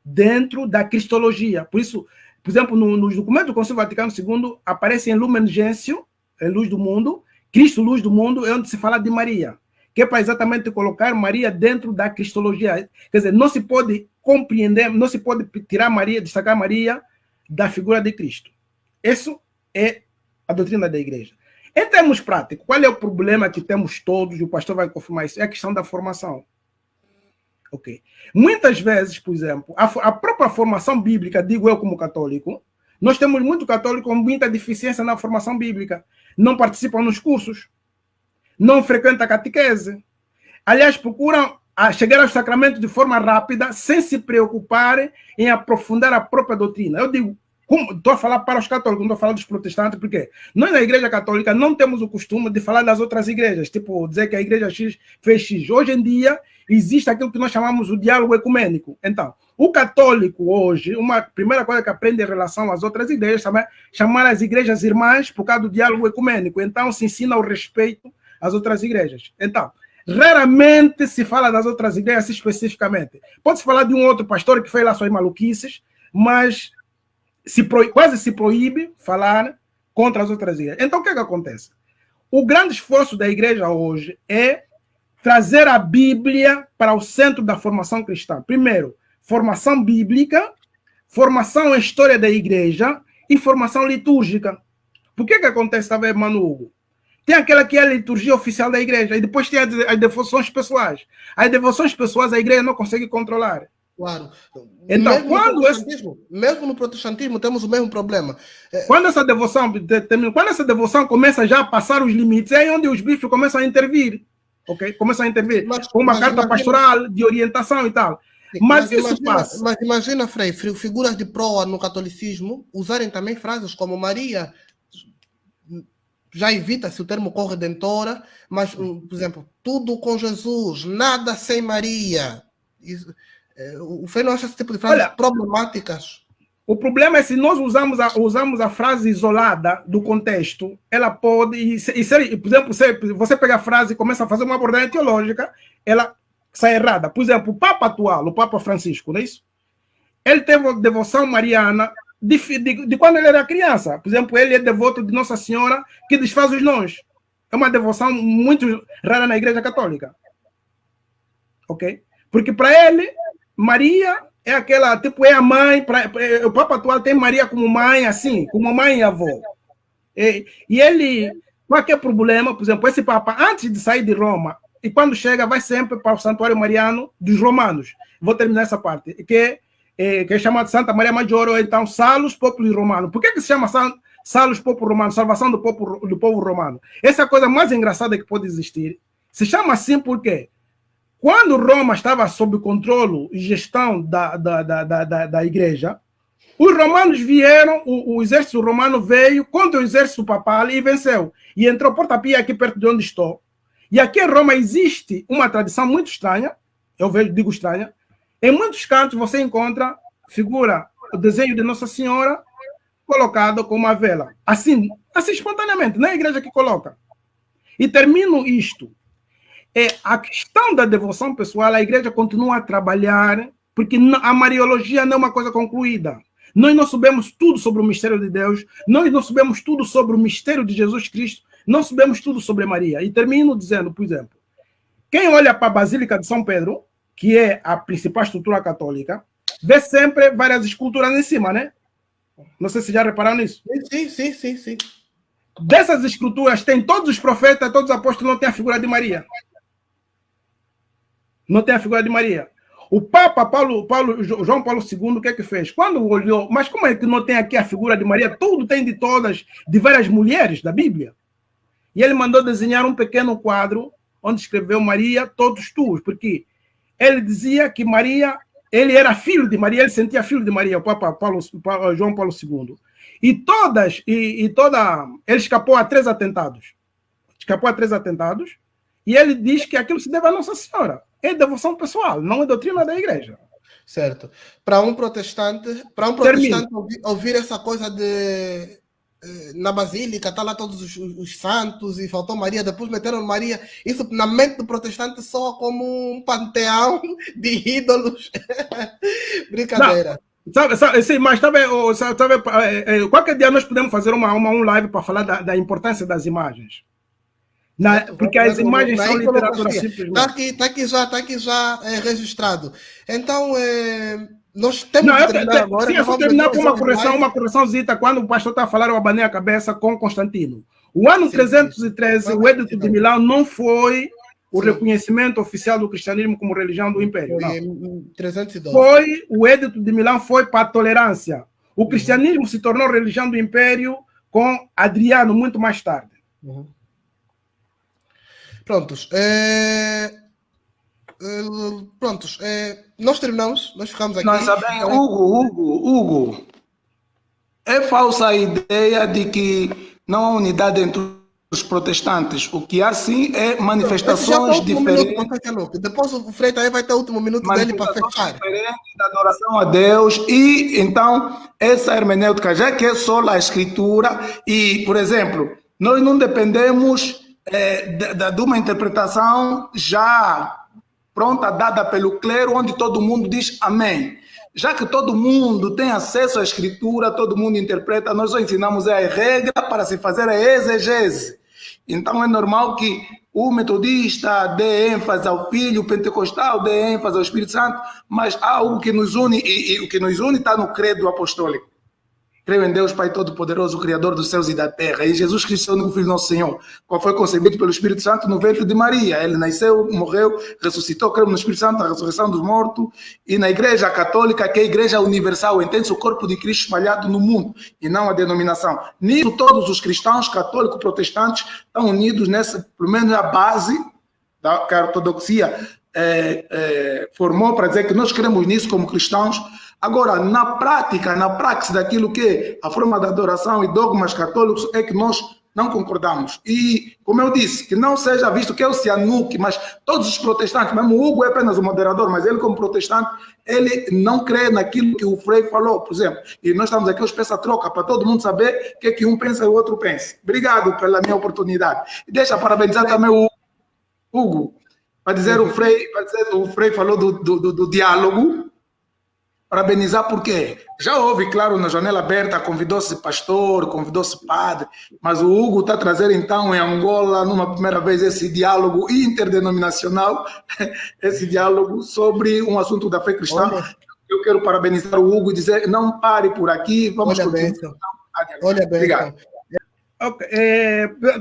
dentro da cristologia. Por isso, por exemplo, nos documentos do Concílio Vaticano II aparece em Lumen Gentium, Luz do Mundo, Cristo, Luz do Mundo, é onde se fala de Maria, que é para exatamente colocar Maria dentro da cristologia. Quer dizer, não se pode compreender, não se pode tirar Maria, destacar Maria da figura de Cristo. Isso é a doutrina da Igreja. Em termos práticos, qual é o problema que temos todos, e o pastor vai confirmar isso? É a questão da formação. Okay. Muitas vezes, por exemplo, a própria formação bíblica, digo eu como católico, nós temos muito católico com muita deficiência na formação bíblica. Não participam nos cursos, não frequentam a catequese. Aliás, procuram chegar aos sacramentos de forma rápida, sem se preocupar em aprofundar a própria doutrina. Eu digo, estou a falar para os católicos, não estou a falar dos protestantes, porque nós na Igreja Católica não temos o costume de falar das outras igrejas, tipo dizer que a Igreja X fez X. Hoje em dia, existe aquilo que nós chamamos o diálogo ecumênico. Então, o católico hoje, uma primeira coisa que aprende em relação às outras igrejas, é chamar as igrejas irmãs por causa do diálogo ecumênico. Então, se ensina o respeito às outras igrejas. Então, raramente se fala das outras igrejas especificamente. Pode-se falar de um outro pastor que fez lá suas maluquices, mas quase se proíbe falar contra as outras igrejas. Então, o que é que acontece? O grande esforço da igreja hoje é trazer a Bíblia para o centro da formação cristã. Primeiro, formação bíblica, formação em história da igreja e formação litúrgica. Por que acontece, também, Manu Hugo? Tem aquela que é a liturgia oficial da igreja e depois tem as devoções pessoais. As devoções pessoais a igreja não consegue controlar. Claro. Então, mesmo no protestantismo temos o mesmo problema. Quando essa devoção começa já a passar os limites, é aí onde os bispos começam a intervir. Okay? Começam a intervir com uma carta pastoral de orientação e tal. Mas isso passa. Mas imagina, Frei, figuras de proa no catolicismo usarem também frases como Maria, já evita-se o termo corredentora, mas, por exemplo, tudo com Jesus, nada sem Maria. Isso, o Frei não acha esse tipo de frases problemáticas? O problema é se nós usamos a frase isolada do contexto, ela pode, por exemplo, se você pega a frase e começa a fazer uma abordagem teológica, ela sai errada. Por exemplo, o Papa atual, o Papa Francisco, não é isso? Ele teve devoção mariana de quando ele era criança. Por exemplo, ele é devoto de Nossa Senhora que desfaz os nós. É uma devoção muito rara na Igreja Católica. Ok? Porque para ele, Maria é aquela, tipo, é a mãe. O Papa atual tem Maria como mãe, assim, como mãe e avó. E ele, qualquer problema, por exemplo, esse Papa, antes de sair de Roma, e quando chega, vai sempre para o Santuário Mariano dos Romanos. Vou terminar essa parte, que é chamado Santa Maria Maggiore, ou então Salus Populi Romano. Por que se chama Salus Populi Romano? Salvação do povo romano. Essa é a coisa mais engraçada que pode existir. Se chama assim porque quando Roma estava sob controle e gestão da igreja, os romanos vieram, o exército romano veio contra o exército papal e venceu. E entrou Porta-Pia aqui perto de onde estou. E aqui em Roma existe uma tradição muito estranha, digo estranha. Em muitos cantos você encontra o desenho de Nossa Senhora colocado com uma vela. Assim espontaneamente, não é a igreja que coloca. E termino isto. A questão da devoção pessoal, a igreja continua a trabalhar, porque a Mariologia não é uma coisa concluída. Nós não sabemos tudo sobre o mistério de Deus, nós não sabemos tudo sobre o mistério de Jesus Cristo, não sabemos tudo sobre Maria. E termino dizendo, por exemplo, quem olha para a Basílica de São Pedro, que é a principal estrutura católica, vê sempre várias esculturas em cima, né? Não sei se já repararam nisso. Sim. Dessas esculturas tem todos os profetas, todos os apóstolos, não tem a figura de Maria. Não tem a figura de Maria. O Papa João Paulo II, o que é que fez? Quando olhou, mas como é que não tem aqui a figura de Maria? Tudo tem de todas, de várias mulheres da Bíblia. E ele mandou desenhar um pequeno quadro onde escreveu Maria, todos tuas, porque ele dizia que Maria, ele era filho de Maria, ele sentia filho de Maria, o Papa João Paulo II. Ele escapou a 3 atentados. E ele diz que aquilo se deve a Nossa Senhora. É devoção pessoal, não é doutrina da igreja. Certo. Para um protestante ouvir essa coisa de na Basílica, está lá todos os santos e faltou Maria, depois meteram Maria, isso na mente do protestante soa como um panteão de ídolos. Brincadeira. Sim, mas qualquer dia nós podemos fazer um live para falar da importância das imagens. Porque as imagens são literatura simplesmente. Está aqui já registrado. Então, nós temos que terminar agora. Sim, eu vou terminar com uma correçãozita. Quando o pastor está a falar, eu abanei a cabeça com Constantino. O ano 313, o Edito de Milão não foi o reconhecimento oficial do cristianismo como religião do Império. Foi 312. Foi o Edito de Milão, foi para a tolerância. O cristianismo se tornou religião do Império com Adriano muito mais tarde. Prontos. Nós terminamos, nós ficamos aqui. Nós sabemos, Hugo, é falsa a ideia de que não há unidade entre os protestantes. O que há sim é manifestações diferentes. Depois o Frei aí vai ter o último minuto dele para fechar. Diferente da adoração a Deus, e então essa hermenêutica, já que é só a escritura, e, por exemplo, nós não dependemos de uma interpretação já pronta, dada pelo clero, onde todo mundo diz amém. Já que todo mundo tem acesso à escritura, todo mundo interpreta, nós só ensinamos a regra para se fazer a exegese. Então é normal que o metodista dê ênfase ao Filho, o pentecostal dê ênfase ao Espírito Santo, mas há algo que nos une, e o que nos une está no credo apostólico. Creio em Deus, Pai Todo-Poderoso, Criador dos céus e da terra, e Jesus Cristo, o único Filho do nosso Senhor, qual foi concebido pelo Espírito Santo no ventre de Maria. Ele nasceu, morreu, ressuscitou, creio no Espírito Santo, na ressurreição dos mortos, e na Igreja Católica, que é a Igreja Universal, entende-se o corpo de Cristo espalhado no mundo, e não a denominação. Nisso, todos os cristãos, católicos, protestantes, estão unidos nessa, pelo menos a base que a ortodoxia formou para dizer que nós queremos nisso como cristãos. Agora, na prática, na praxis daquilo que é a forma de adoração e dogmas católicos, é que nós não concordamos. E, como eu disse, que não seja visto que é o Sihanouk, mas todos os protestantes, mesmo o Hugo é apenas o moderador, mas ele como protestante, ele não crê naquilo que o Frei falou, por exemplo. E nós estamos aqui, os peça-troca, para todo mundo saber o que é que um pensa e o outro pensa. Obrigado pela minha oportunidade. E deixa parabenizar também o Hugo, para dizer o Frei falou do diálogo. Parabenizar porque já houve, claro, na janela aberta, convidou-se pastor, convidou-se padre, mas o Hugo está a trazer então em Angola, numa primeira vez, esse diálogo interdenominacional, esse diálogo sobre um assunto da fé cristã. Olha, eu quero parabenizar o Hugo e dizer, não pare por aqui, vamos continuar. Olha bem. Obrigado. Okay.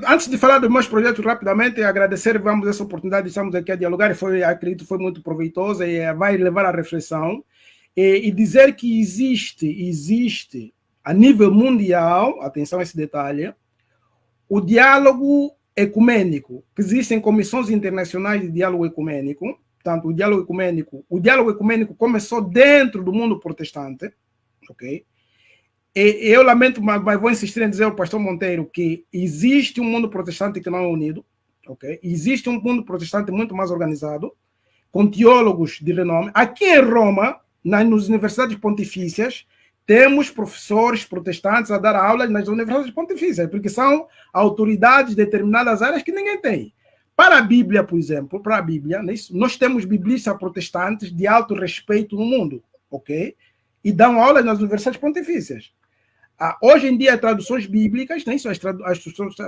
Antes de falar dos meus projetos rapidamente, agradecer, vamos essa oportunidade, estamos aqui a dialogar, acredito que foi muito proveitosa e vai levar à reflexão. E dizer que existe a nível mundial, atenção a esse detalhe, o diálogo ecumênico, que existem comissões internacionais de diálogo ecumênico, portanto, o diálogo ecumênico começou dentro do mundo protestante, ok? E eu lamento, mas vou insistir em dizer ao pastor Monteiro que existe um mundo protestante que não é unido, ok? Existe um mundo protestante muito mais organizado, com teólogos de renome. Aqui em Roma, nas universidades pontifícias, temos professores protestantes a dar aulas nas universidades pontifícias, porque são autoridades de determinadas áreas que ninguém tem. Para a Bíblia, por exemplo, nós temos biblistas protestantes de alto respeito no mundo, ok? E dão aulas nas universidades pontifícias. Hoje em dia, traduções bíblicas, as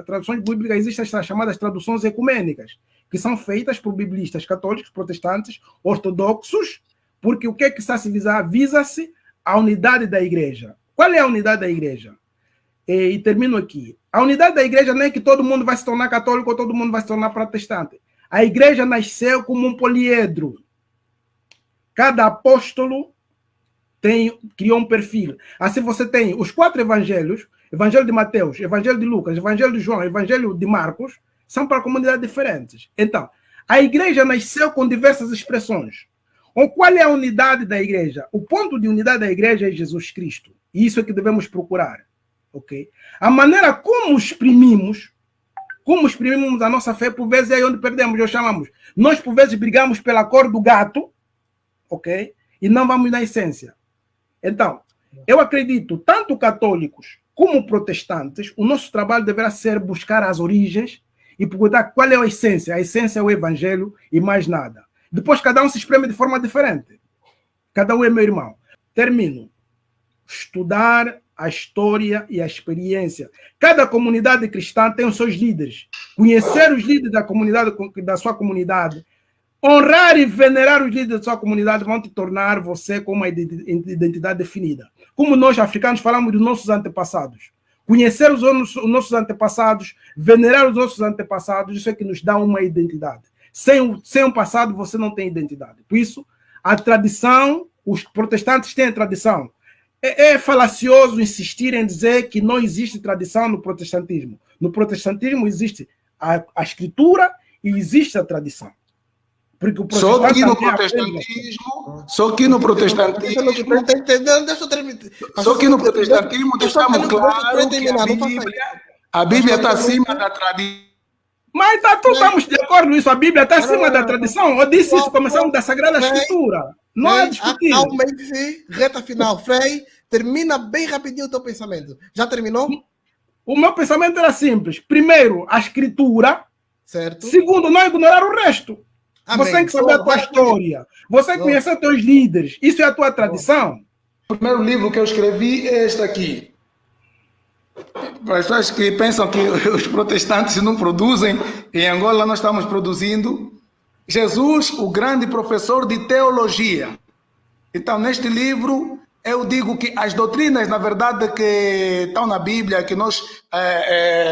traduções bíblicas existem as chamadas traduções ecumênicas, que são feitas por biblistas católicos, protestantes, ortodoxos, porque o que é que está se visar? Visa-se a unidade da igreja. Qual é a unidade da igreja? E termino aqui. A unidade da igreja não é que todo mundo vai se tornar católico ou todo mundo vai se tornar protestante. A igreja nasceu como um poliedro. Cada apóstolo criou um perfil. Assim você tem os 4 evangelhos, Evangelho de Mateus, Evangelho de Lucas, Evangelho de João, Evangelho de Marcos, são para comunidades diferentes. Então, a igreja nasceu com diversas expressões. Qual é a unidade da igreja? O ponto de unidade da igreja é Jesus Cristo. E isso é que devemos procurar. Okay? A maneira como exprimimos a nossa fé, por vezes é aí onde perdemos, nós chamamos. Nós, por vezes, brigamos pela cor do gato, ok? E não vamos na essência. Então, eu acredito, tanto católicos como protestantes, o nosso trabalho deverá ser buscar as origens e procurar qual é a essência. A essência é o evangelho e mais nada. Depois cada um se exprime de forma diferente. Cada um é meu irmão. Termino. Estudar a história e a experiência. Cada comunidade cristã tem os seus líderes. Conhecer os líderes da sua comunidade, honrar e venerar os líderes da sua comunidade vão te tornar você com uma identidade definida. Como nós, africanos, falamos dos nossos antepassados. Conhecer os nossos antepassados, venerar os nossos antepassados, isso é que nos dá uma identidade. Sem um passado, você não tem identidade. Por isso, a tradição, os protestantes têm tradição. É falacioso insistir em dizer que não existe tradição no protestantismo. No protestantismo existe a escritura e existe a tradição. Porque o só que no protestantismo deixamos claro que a Bíblia está acima da tradição. Mas estamos de acordo com isso, a Bíblia está acima da tradição. Eu disse isso, começamos da Sagrada Escritura. Não é discutir. Reta final. Frei, termina bem rapidinho o teu pensamento. Já terminou? O meu pensamento era simples. Primeiro, a Escritura. Certo. Segundo, não ignorar o resto. Amém. Você tem que saber a tua história. Você tem que conhecer os teus líderes. Isso é a tua tradição. O primeiro livro que eu escrevi é este aqui. Pessoas que pensam que os protestantes não produzem, em Angola nós estamos produzindo. Jesus, o grande professor de teologia. Então, neste livro, eu digo que as doutrinas, na verdade, que estão na Bíblia, que nós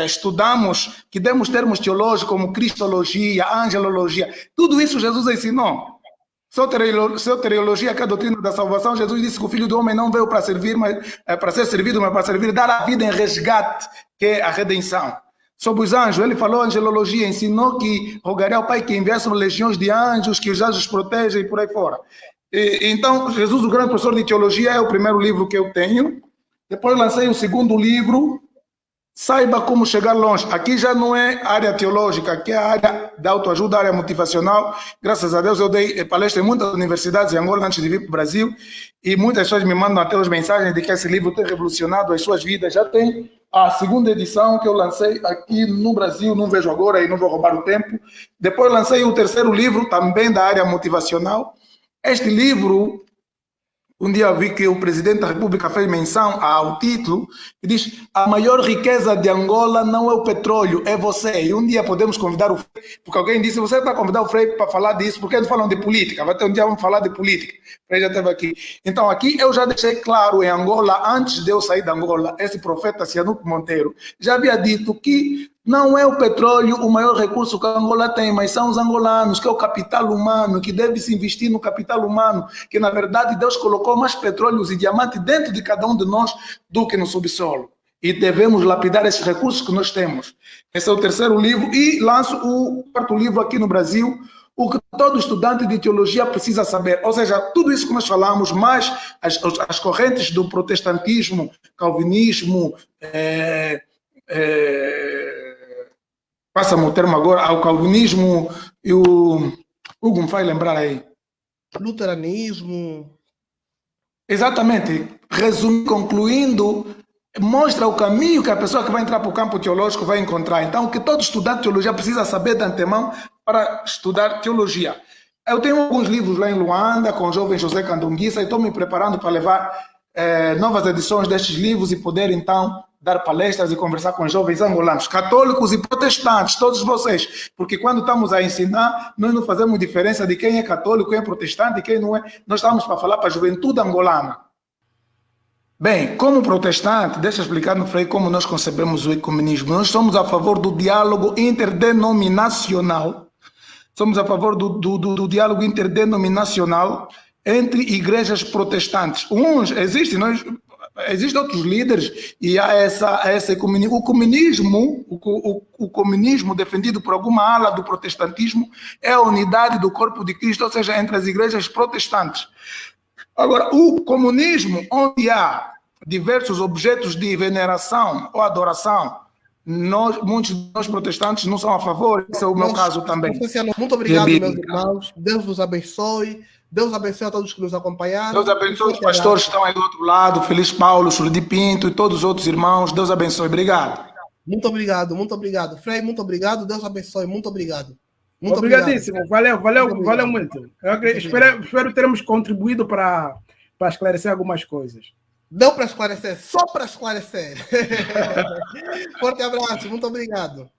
estudamos, que demos termos teológicos como cristologia, angelologia, tudo isso Jesus ensinou. Soteriologia, que é a doutrina da salvação, Jesus disse que o Filho do Homem não veio para servir, mas para ser servido, mas para servir, dar a vida em resgate, que é a redenção. sobre os anjos. Ele falou angelologia, ensinou que rogaria ao Pai que enviasse legiões de anjos, que os anjos protegem e por aí fora. Então, Jesus, o grande professor de teologia, é o primeiro livro que eu tenho. Depois lancei o segundo livro, Saiba Como Chegar Longe. Aqui já não é área teológica, aqui é a área de autoajuda, área motivacional. Graças a Deus eu dei palestra em muitas universidades em Angola antes de vir para o Brasil, e muitas pessoas me mandam até as mensagens de que esse livro tem revolucionado as suas vidas. Já tem a segunda edição que eu lancei aqui no Brasil, não vejo agora e não vou roubar o tempo. Depois lancei o terceiro livro, também da área motivacional. Este livro, um dia eu vi que o presidente da República fez menção ao título e diz: a maior riqueza de Angola não é o petróleo, é você. E um dia podemos convidar o Frei, porque alguém disse: você está convidar o Frei para falar disso, porque eles falam de política, vai ter um dia vamos falar de política. O Frei já esteve aqui. Então aqui eu já deixei claro em Angola, antes de eu sair de Angola, esse profeta Sihanouk Monteiro já havia dito que não é o petróleo o maior recurso que a Angola tem, mas são os angolanos, que é o capital humano, que deve se investir no capital humano, que na verdade Deus colocou mais petróleos e diamantes dentro de cada um de nós do que no subsolo. E devemos lapidar esses recursos que nós temos. Esse é o terceiro livro, e lanço o quarto livro aqui no Brasil, o que todo estudante de teologia precisa saber. Ou seja, tudo isso que nós falamos, mais as correntes do protestantismo, calvinismo, passa-me o termo agora, ao calvinismo e o Hugo me faz lembrar aí. Luteranismo. Exatamente. Resumindo, concluindo, mostra o caminho que a pessoa que vai entrar para o campo teológico vai encontrar. Então, o que todo estudante de teologia precisa saber de antemão para estudar teologia. Eu tenho alguns livros lá em Luanda com o jovem José Candonguissa e estou me preparando para levar novas edições destes livros e poder, então, dar palestras e conversar com jovens angolanos, católicos e protestantes, todos vocês, porque quando estamos a ensinar, nós não fazemos diferença de quem é católico, quem é protestante e quem não é. Nós estamos para falar para a juventude angolana. Bem, como protestante, deixa eu explicar no Frei como nós concebemos o ecumenismo. Nós somos a favor do diálogo interdenominacional, somos a favor do diálogo interdenominacional entre igrejas protestantes. Existem outros líderes e há essa ecumenismo. O comunismo defendido por alguma ala do protestantismo é a unidade do corpo de Cristo, ou seja, entre as igrejas protestantes. Agora, o comunismo, onde há diversos objetos de veneração ou adoração, muitos de nós protestantes não são a favor, esse é o meu caso também. Muito obrigado, meus irmãos. Deus vos abençoe. Deus abençoe a todos que nos acompanharam. Deus abençoe os pastores que estão aí do outro lado, Feliz Paulo, Churdi Pinto e todos os outros irmãos. Deus abençoe. Obrigado. Muito obrigado, muito obrigado. Frei, muito obrigado. Deus abençoe. Muito obrigado. Muito obrigadíssimo. Obrigado. Valeu muito. Espero termos contribuído para esclarecer algumas coisas. Deu para esclarecer, só para esclarecer. Forte abraço, muito obrigado.